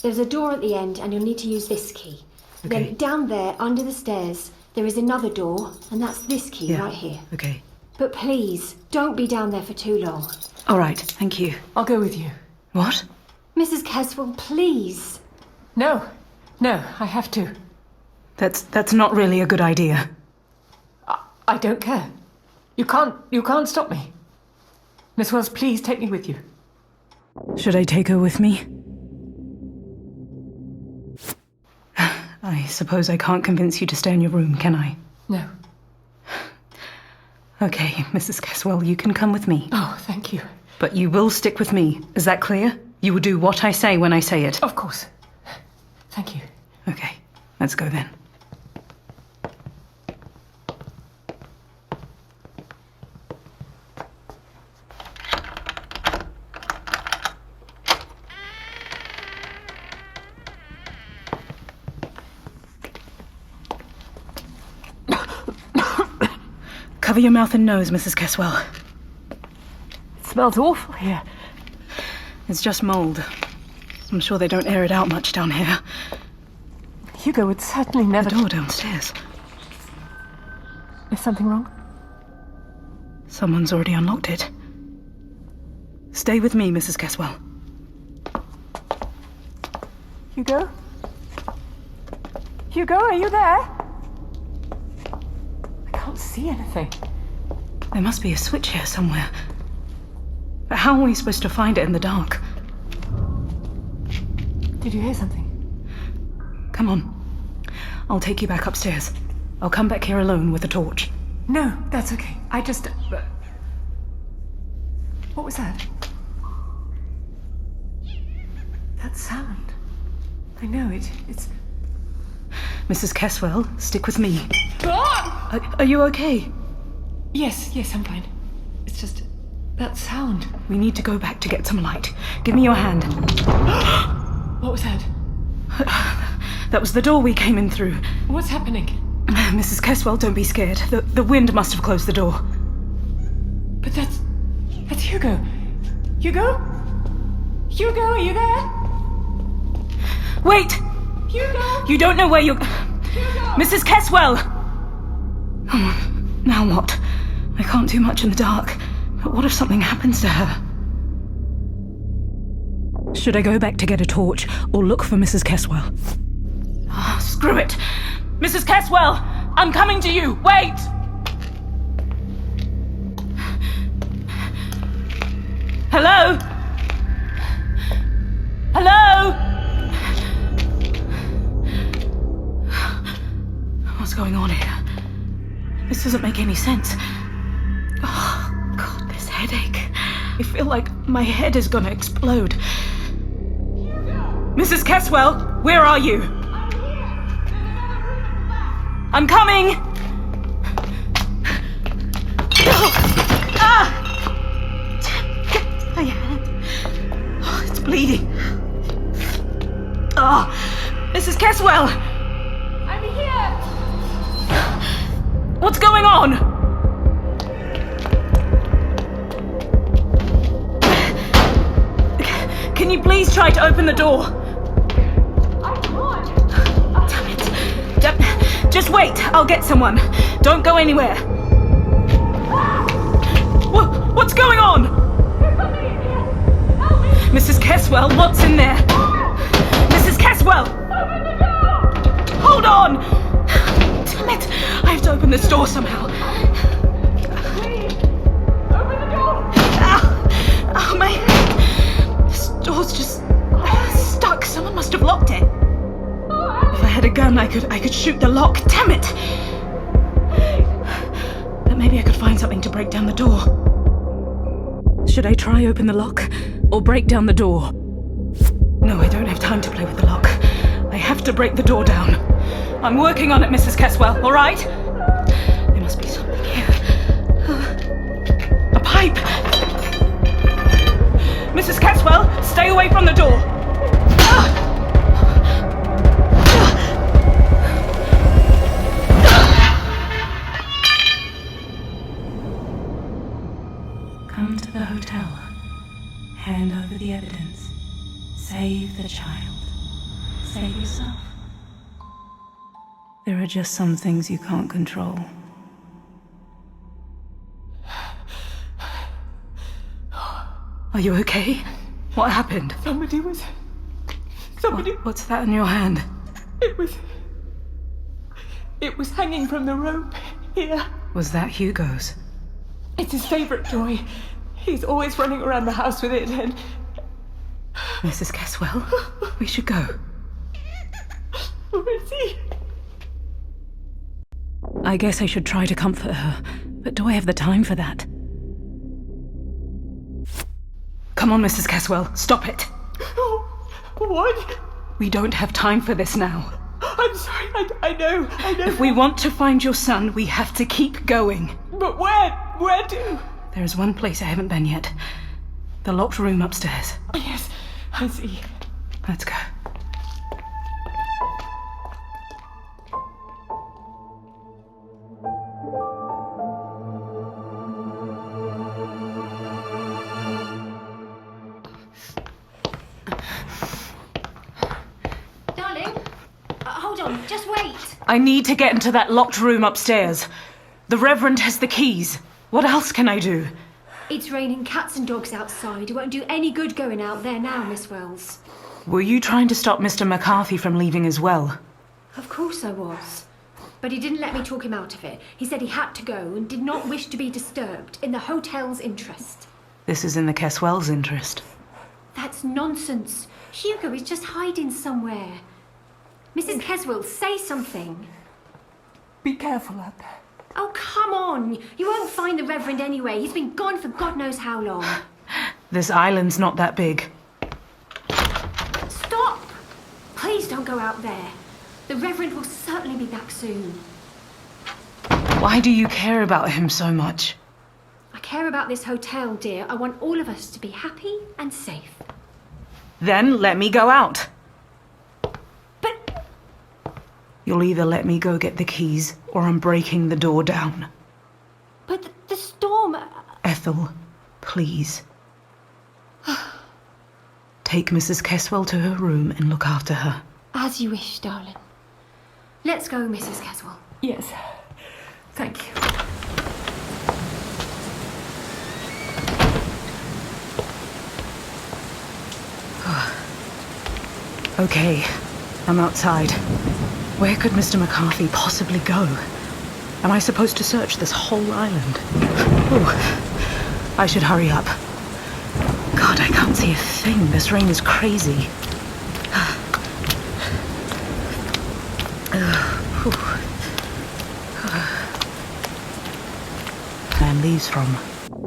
There's a door at the end and you'll need to use this key. Okay. Then down there, under the stairs, there is another door, and that's this key right here. Okay. But please, don't be down there for too long. All right, thank you. I'll go with you. What? Mrs. Caswell, please. No, I have to. That's not really a good idea. I don't care. You can't stop me. Miss Wells, please take me with you. Should I take her with me? I suppose I can't convince you to stay in your room, can I? No. Okay, Mrs. Caswell, you can come with me. Oh, thank you. But you will stick with me. Is that clear? You will do what I say when I say it. Of course. Thank you. Okay, let's go then. Cover your mouth and nose, Mrs. Caswell. It smells awful here. It's just mold. I'm sure they don't air it out much down here. Hugo would certainly never... The door downstairs. Is something wrong? Someone's already unlocked it. Stay with me, Mrs. Caswell. Hugo? Hugo, are you there? I can't see anything. There must be a switch here somewhere. But how are we supposed to find it in the dark? Did you hear something? Come on. I'll take you back upstairs. I'll come back here alone with a torch. No, that's okay. I just... What was that? That sound. I know it. It's... Mrs. Caswell, stick with me. Ah! Are you okay? Yes, I'm fine. It's just... that sound. We need to go back to get some light. Give me your hand. What was that? That was the door we came in through. What's happening? Mrs. Caswell, don't be scared. The wind must have closed the door. But that's Hugo. Hugo? Hugo, are you there? Wait! Hugo! You don't know where you're... Hugo! Mrs. Caswell! Oh, now what? I can't do much in the dark. But what if something happens to her? Should I go back to get a torch or look for Mrs. Caswell? Oh, screw it! Mrs. Caswell! I'm coming to you! Wait! Hello? Hello? What's going on here? This doesn't make any sense. Oh. headache. I feel like my head is gonna explode. Mrs. Caswell, where are you? I'm coming! Ah! My hand. Oh, it's bleeding. Oh, Mrs. Caswell! I'm here! What's going on? Can you please try to open the door? I can't! Damn it. Just wait, I'll get someone. Don't go anywhere. What's going on? There's something in here! Help me! Mrs. Caswell, what's in there? Mrs. Caswell! Open the door! Hold on! Damn it! I have to open this door somehow. Please! Open the door! Oh, my head! This door's just stuck. Someone must have locked it. If I had a gun, I could shoot the lock. Damn it! But maybe I could find something to break down the door. Should I try open the lock or break down the door? No, I don't have time to play with the lock. I have to break the door down. I'm working on it, Mrs. Caswell, all right? There must be something here. A pipe! Mrs. Caswell, stay away from the door. Come to the hotel. Hand over the evidence. Save the child. Save yourself. There are just some things you can't control. Are you okay? What happened? Somebody... What's that in your hand? It was hanging from the rope here. Was that Hugo's? It's his favourite toy. He's always running around the house with it and... Mrs. Caswell, we should go. Where is he? I guess I should try to comfort her, but do I have the time for that? Come on, Mrs. Caswell, stop it. What? We don't have time for this now. I'm sorry, I know. If we want to find your son, we have to keep going. But where? Where to? There is one place I haven't been yet. The locked room upstairs. Yes, I see. Let's go. Darling, hold on, just wait. I need to get into that locked room upstairs. The Reverend has the keys. What else can I do? It's raining cats and dogs outside. It won't do any good going out there now, Miss Wells. Were you trying to stop Mr. McCarthy from leaving as well? Of course I was. But he didn't let me talk him out of it. He said he had to go and did not wish to be disturbed, in the hotel's interest. This is in the Caswell's interest. That's nonsense. Hugo is just hiding somewhere. Mrs. Caswell, say something. Be careful out there. Oh, come on. You won't find the Reverend anyway. He's been gone for God knows how long. This island's not that big. Stop! Please don't go out there. The Reverend will certainly be back soon. Why do you care about him so much? I care about this hotel, dear. I want all of us to be happy and safe. Then let me go out. But... You'll either let me go get the keys, or I'm breaking the door down. But the storm... Ethel, please. Take Mrs. Caswell to her room and look after her. As you wish, darling. Let's go, Mrs. Caswell. Yes. Thank you. Okay, I'm outside. Where could Mr. McCarthy possibly go? Am I supposed to search this whole island? Oh, I should hurry up. God, I can't see a thing. This rain is crazy. Man leaves from.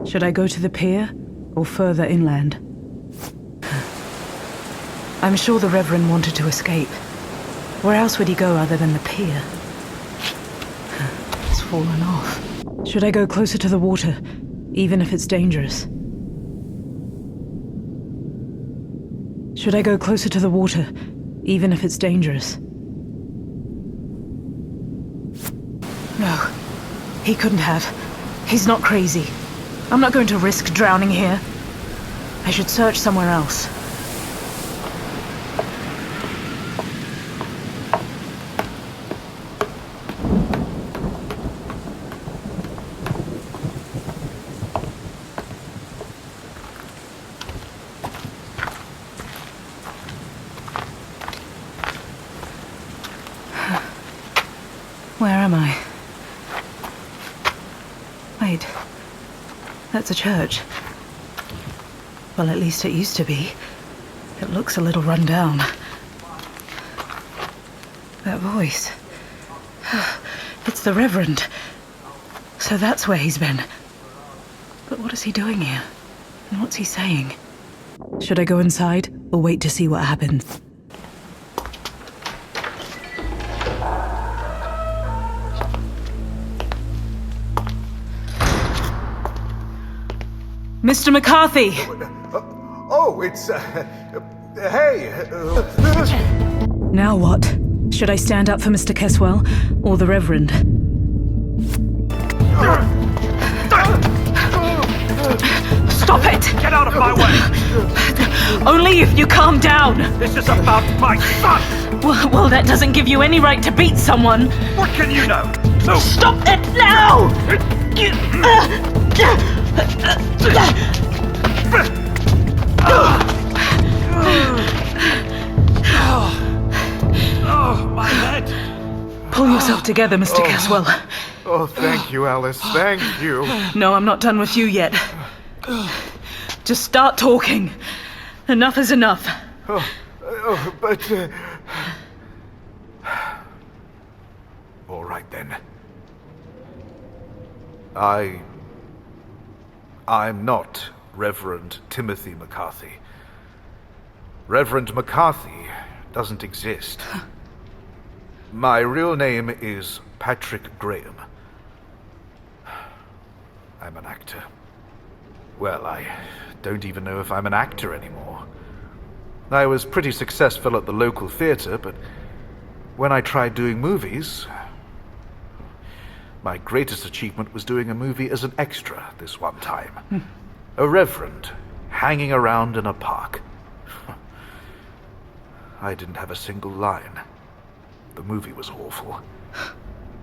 Should I go to the pier or further inland? I'm sure the Reverend wanted to escape. Where else would he go other than the pier? It's fallen off. Should I go closer to the water, even if it's dangerous? Should I go closer to the water, even if it's dangerous? No, he couldn't have. He's not crazy. I'm not going to risk drowning here. I should search somewhere else. Where am I? Wait. That's a church. Well, at least it used to be. It looks a little run down. That voice. It's the Reverend. So that's where he's been. But what is he doing here? And what's he saying? Should I go inside or wait to see what happens? Mr. McCarthy! It's... hey! Now what? Should I stand up for Mr. Caswell or the Reverend? Stop it! Get out of my way! Only if you calm down! This is about my son! Well, that doesn't give you any right to beat someone! What can you know? No! Stop it now! Oh, my head! Pull yourself together, Mr. Caswell. Oh, thank you, Alice. Thank you. No, I'm not done with you yet. Just start talking. Enough is enough. But... All right, then. I'm not Reverend Timothy McCarthy. Reverend McCarthy doesn't exist. My real name is Patrick Graham. I'm an actor. Well, I don't even know if I'm an actor anymore. I was pretty successful at the local theater, but when I tried doing movies, my greatest achievement was doing a movie as an extra this one time. A reverend hanging around in a park. I didn't have a single line. The movie was awful.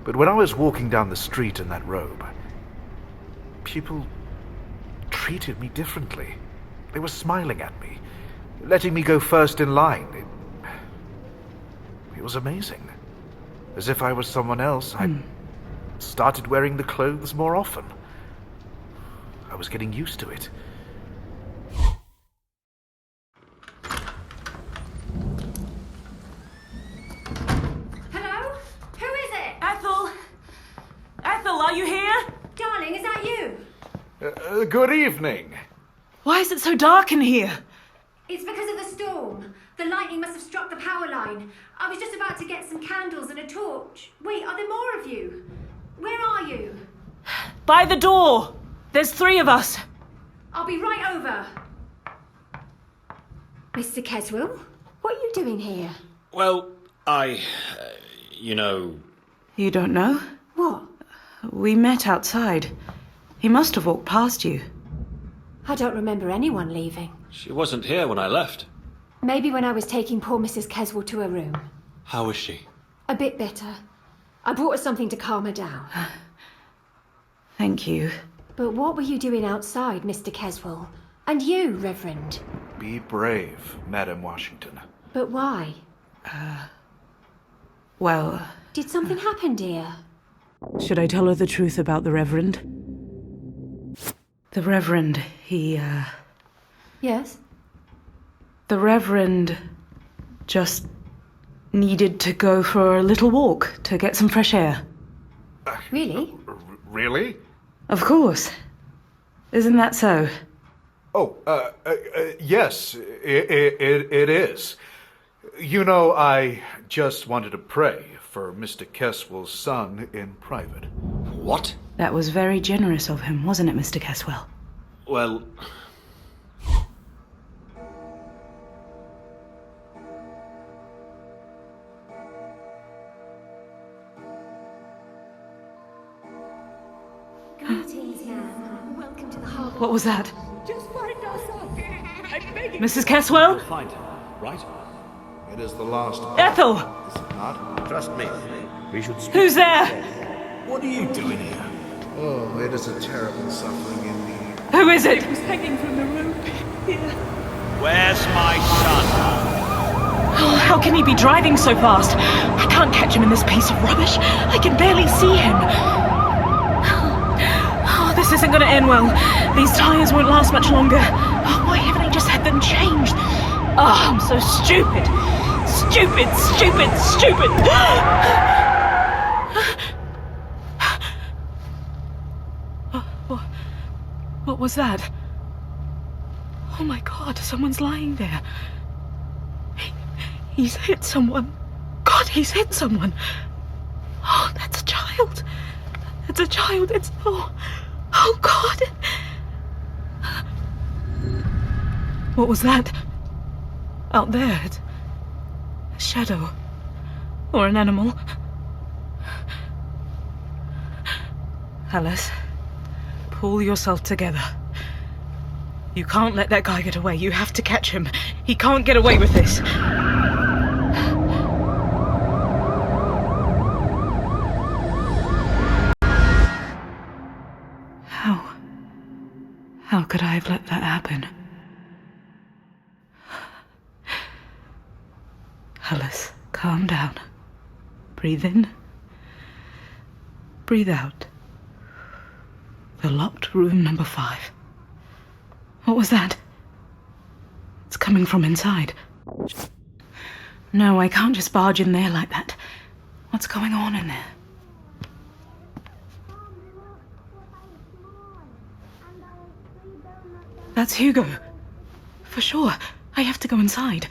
But when I was walking down the street in that robe, people treated me differently. They were smiling at me, letting me go first in line. It was amazing. As if I was someone else, I started wearing the clothes more often. I was getting used to it. Hello? Who is it? Ethel! Ethel, are you here? Darling, is that you? Good evening. Why is it so dark in here? It's because of the storm. The lightning must have struck the power line. I was just about to get some candles and a torch. Wait, are there more of you? Where are you? By the door! There's 3 of us. I'll be right over. Mr. Caswell, what are you doing here? Well, you know... You don't know? What? We met outside. He must have walked past you. I don't remember anyone leaving. She wasn't here when I left. Maybe when I was taking poor Mrs. Caswell to her room. How is she? A bit better. I brought her something to calm her down. Thank you. But what were you doing outside, Mr. Caswell? And you, Reverend? Be brave, Madam Washington. But why? Well... Did something happen, dear? Should I tell her the truth about the Reverend? The Reverend, he, Yes? The Reverend just needed to go for a little walk to get some fresh air. Really? Really? Of course. Isn't that so? Oh, yes, it is. You know, I just wanted to pray for Mr. Caswell's son in private. What? That was very generous of him, wasn't it, Mr. Caswell? Well... What was that? Just find us up. I'm begging. Mrs. Caswell? We'll find her, right? It is the last... Ethel! Is it not? Trust me, we should speak. Who's there? What are you doing here? Oh, it is a terrible suffering indeed. Who is it? He was hanging from the rope. Here. Where's my son? Oh, how can he be driving so fast? I can't catch him in this piece of rubbish. I can barely see him. Oh, this isn't going to end well. These tires won't last much longer. Oh, why haven't I just had them changed? Oh, I'm so stupid. Stupid, stupid, stupid. What was that? Oh my God, someone's lying there. He's hit someone. God, he's hit someone. Oh, that's a child. That's a child. It's... Oh God. What was that? Out there. It's a shadow. Or an animal. Alice, pull yourself together. You can't let that guy get away. You have to catch him. He can't get away with this. How could I have let that happen? Alice, calm down. Breathe in. Breathe out. The locked room number 5. What was that? It's coming from inside. No, I can't just barge in there like that. What's going on in there? That's Hugo. For sure. I have to go inside.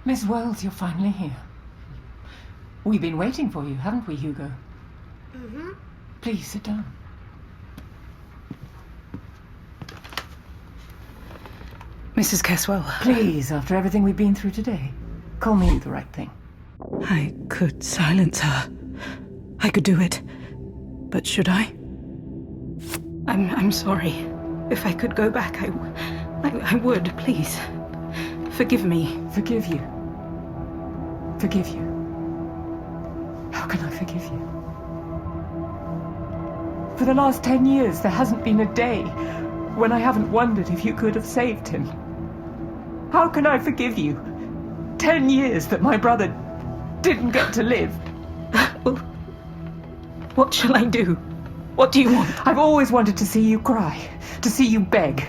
Miss Wells, you're finally here. We've been waiting for you, haven't we, Hugo? Mm-hmm. Please sit down. Mrs. Caswell. Please, after everything we've been through today, call me the right thing. I could silence her. I could do it. But should I? I'm sorry. If I could go back, I would, please. Forgive me. Forgive you? Forgive you? How can I forgive you? For the last 10 years, there hasn't been a day when I haven't wondered if you could have saved him. How can I forgive you? 10 years that my brother didn't get to live. Well, what shall I do? What do you want? I've always wanted to see you cry, to see you beg.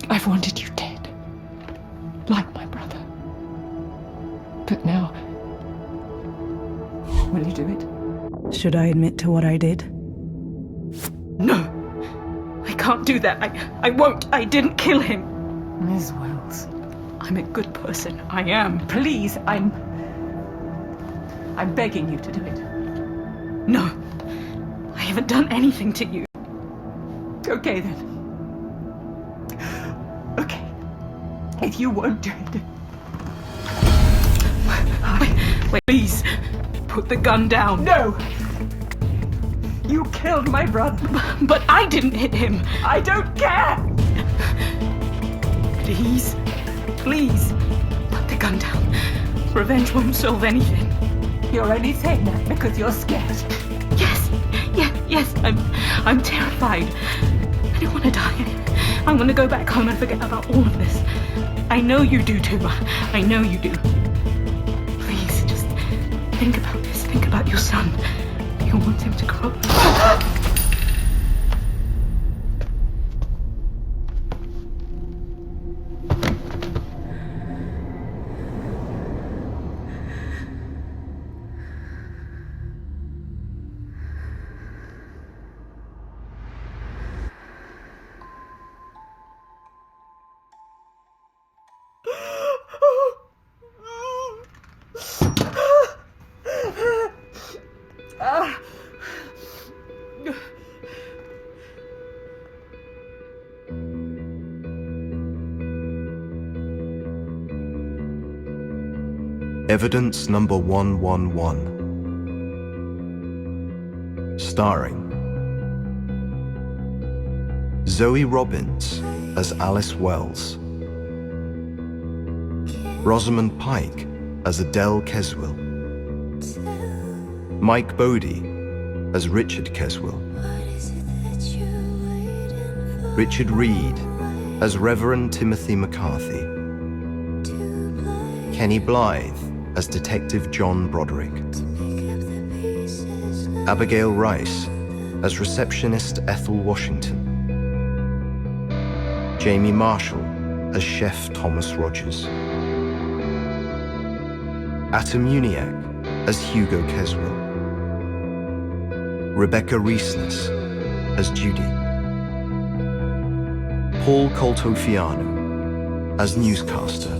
I've wanted you dead, like my brother. But now, will you do it? Should I admit to what I did? No! I can't do that. I won't. I didn't kill him. Miss Wells. I'm a good person. I am. Please, I'm begging you to do it. No. I haven't done anything to you. Okay, then. Okay. If you won't do it... Wait, please. Put the gun down. No! You killed my brother. But I didn't hit him. I don't care! Please. Please. Put the gun down. Revenge won't solve anything. You're only saying that because you're scared. Yes. I'm terrified. I don't want to die. I want to go back home and forget about all of this. I know you do too. I know you do. Please, just think about this. Think about your son. You want him to grow up. Evidence number 111. Starring Zoe Robbins as Alice Wells, Rosamund Pike as Adele Keswill, Mike Bodie as Richard Keswill, Richard Reed as Reverend Timothy McCarthy, Kenny Blythe as Detective John Broderick, Abigail Rice as Receptionist Ethel Washington, Jamie Marshall as Chef Thomas Rogers, Atom Uniacke as Hugo Keswill, Rebecca Reesness as Judy, Paul Coltofiano as Newscaster,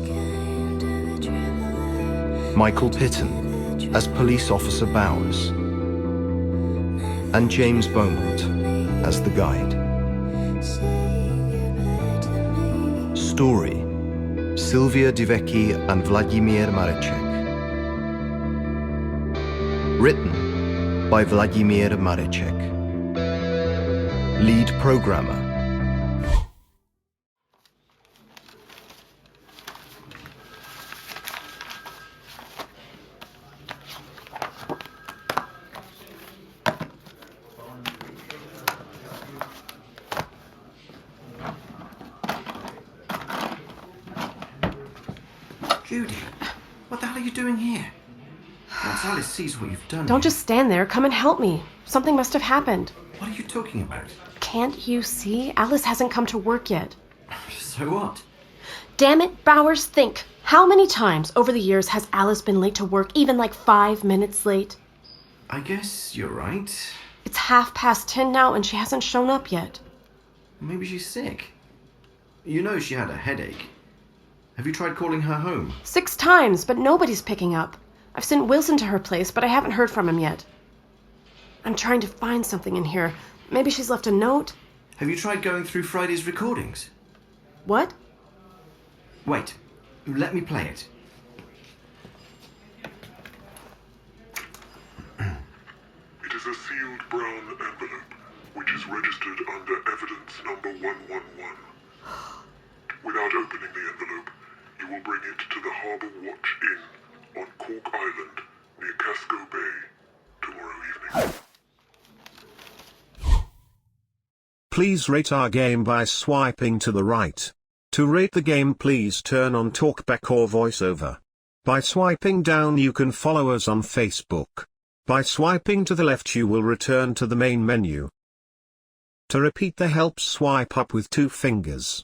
Michael Pitton as Police Officer Bowers, and James Beaumont as the guide. Story: Sylvia Divecki and Vladimir Marechek. Written by Vladimir Marechek. Lead programmer Judy, what the hell are you doing here? Once Alice sees what you've done... Don't just stand there. Come and help me. Something must have happened. What are you talking about? Can't you see? Alice hasn't come to work yet. So what? Damn it, Bowers, think. How many times over the years has Alice been late to work, even like 5 minutes late? I guess you're right. It's 10:30 now and she hasn't shown up yet. Maybe she's sick. You know she had a headache. Have you tried calling her home? 6 times, but nobody's picking up. I've sent Wilson to her place, but I haven't heard from him yet. I'm trying to find something in here. Maybe she's left a note. Have you tried going through Friday's recordings? What? Wait, let me play it. It is a sealed brown envelope, which is registered under evidence number 111. Without opening the envelope, you will bring it to the Harbour Watch Inn on Cork Island, near Casco Bay, tomorrow evening. Please rate our game by swiping to the right. To rate the game, please turn on talkback or voiceover. By swiping down, you can follow us on Facebook. By swiping to the left, you will return to the main menu. To repeat the help, swipe up with 2 fingers.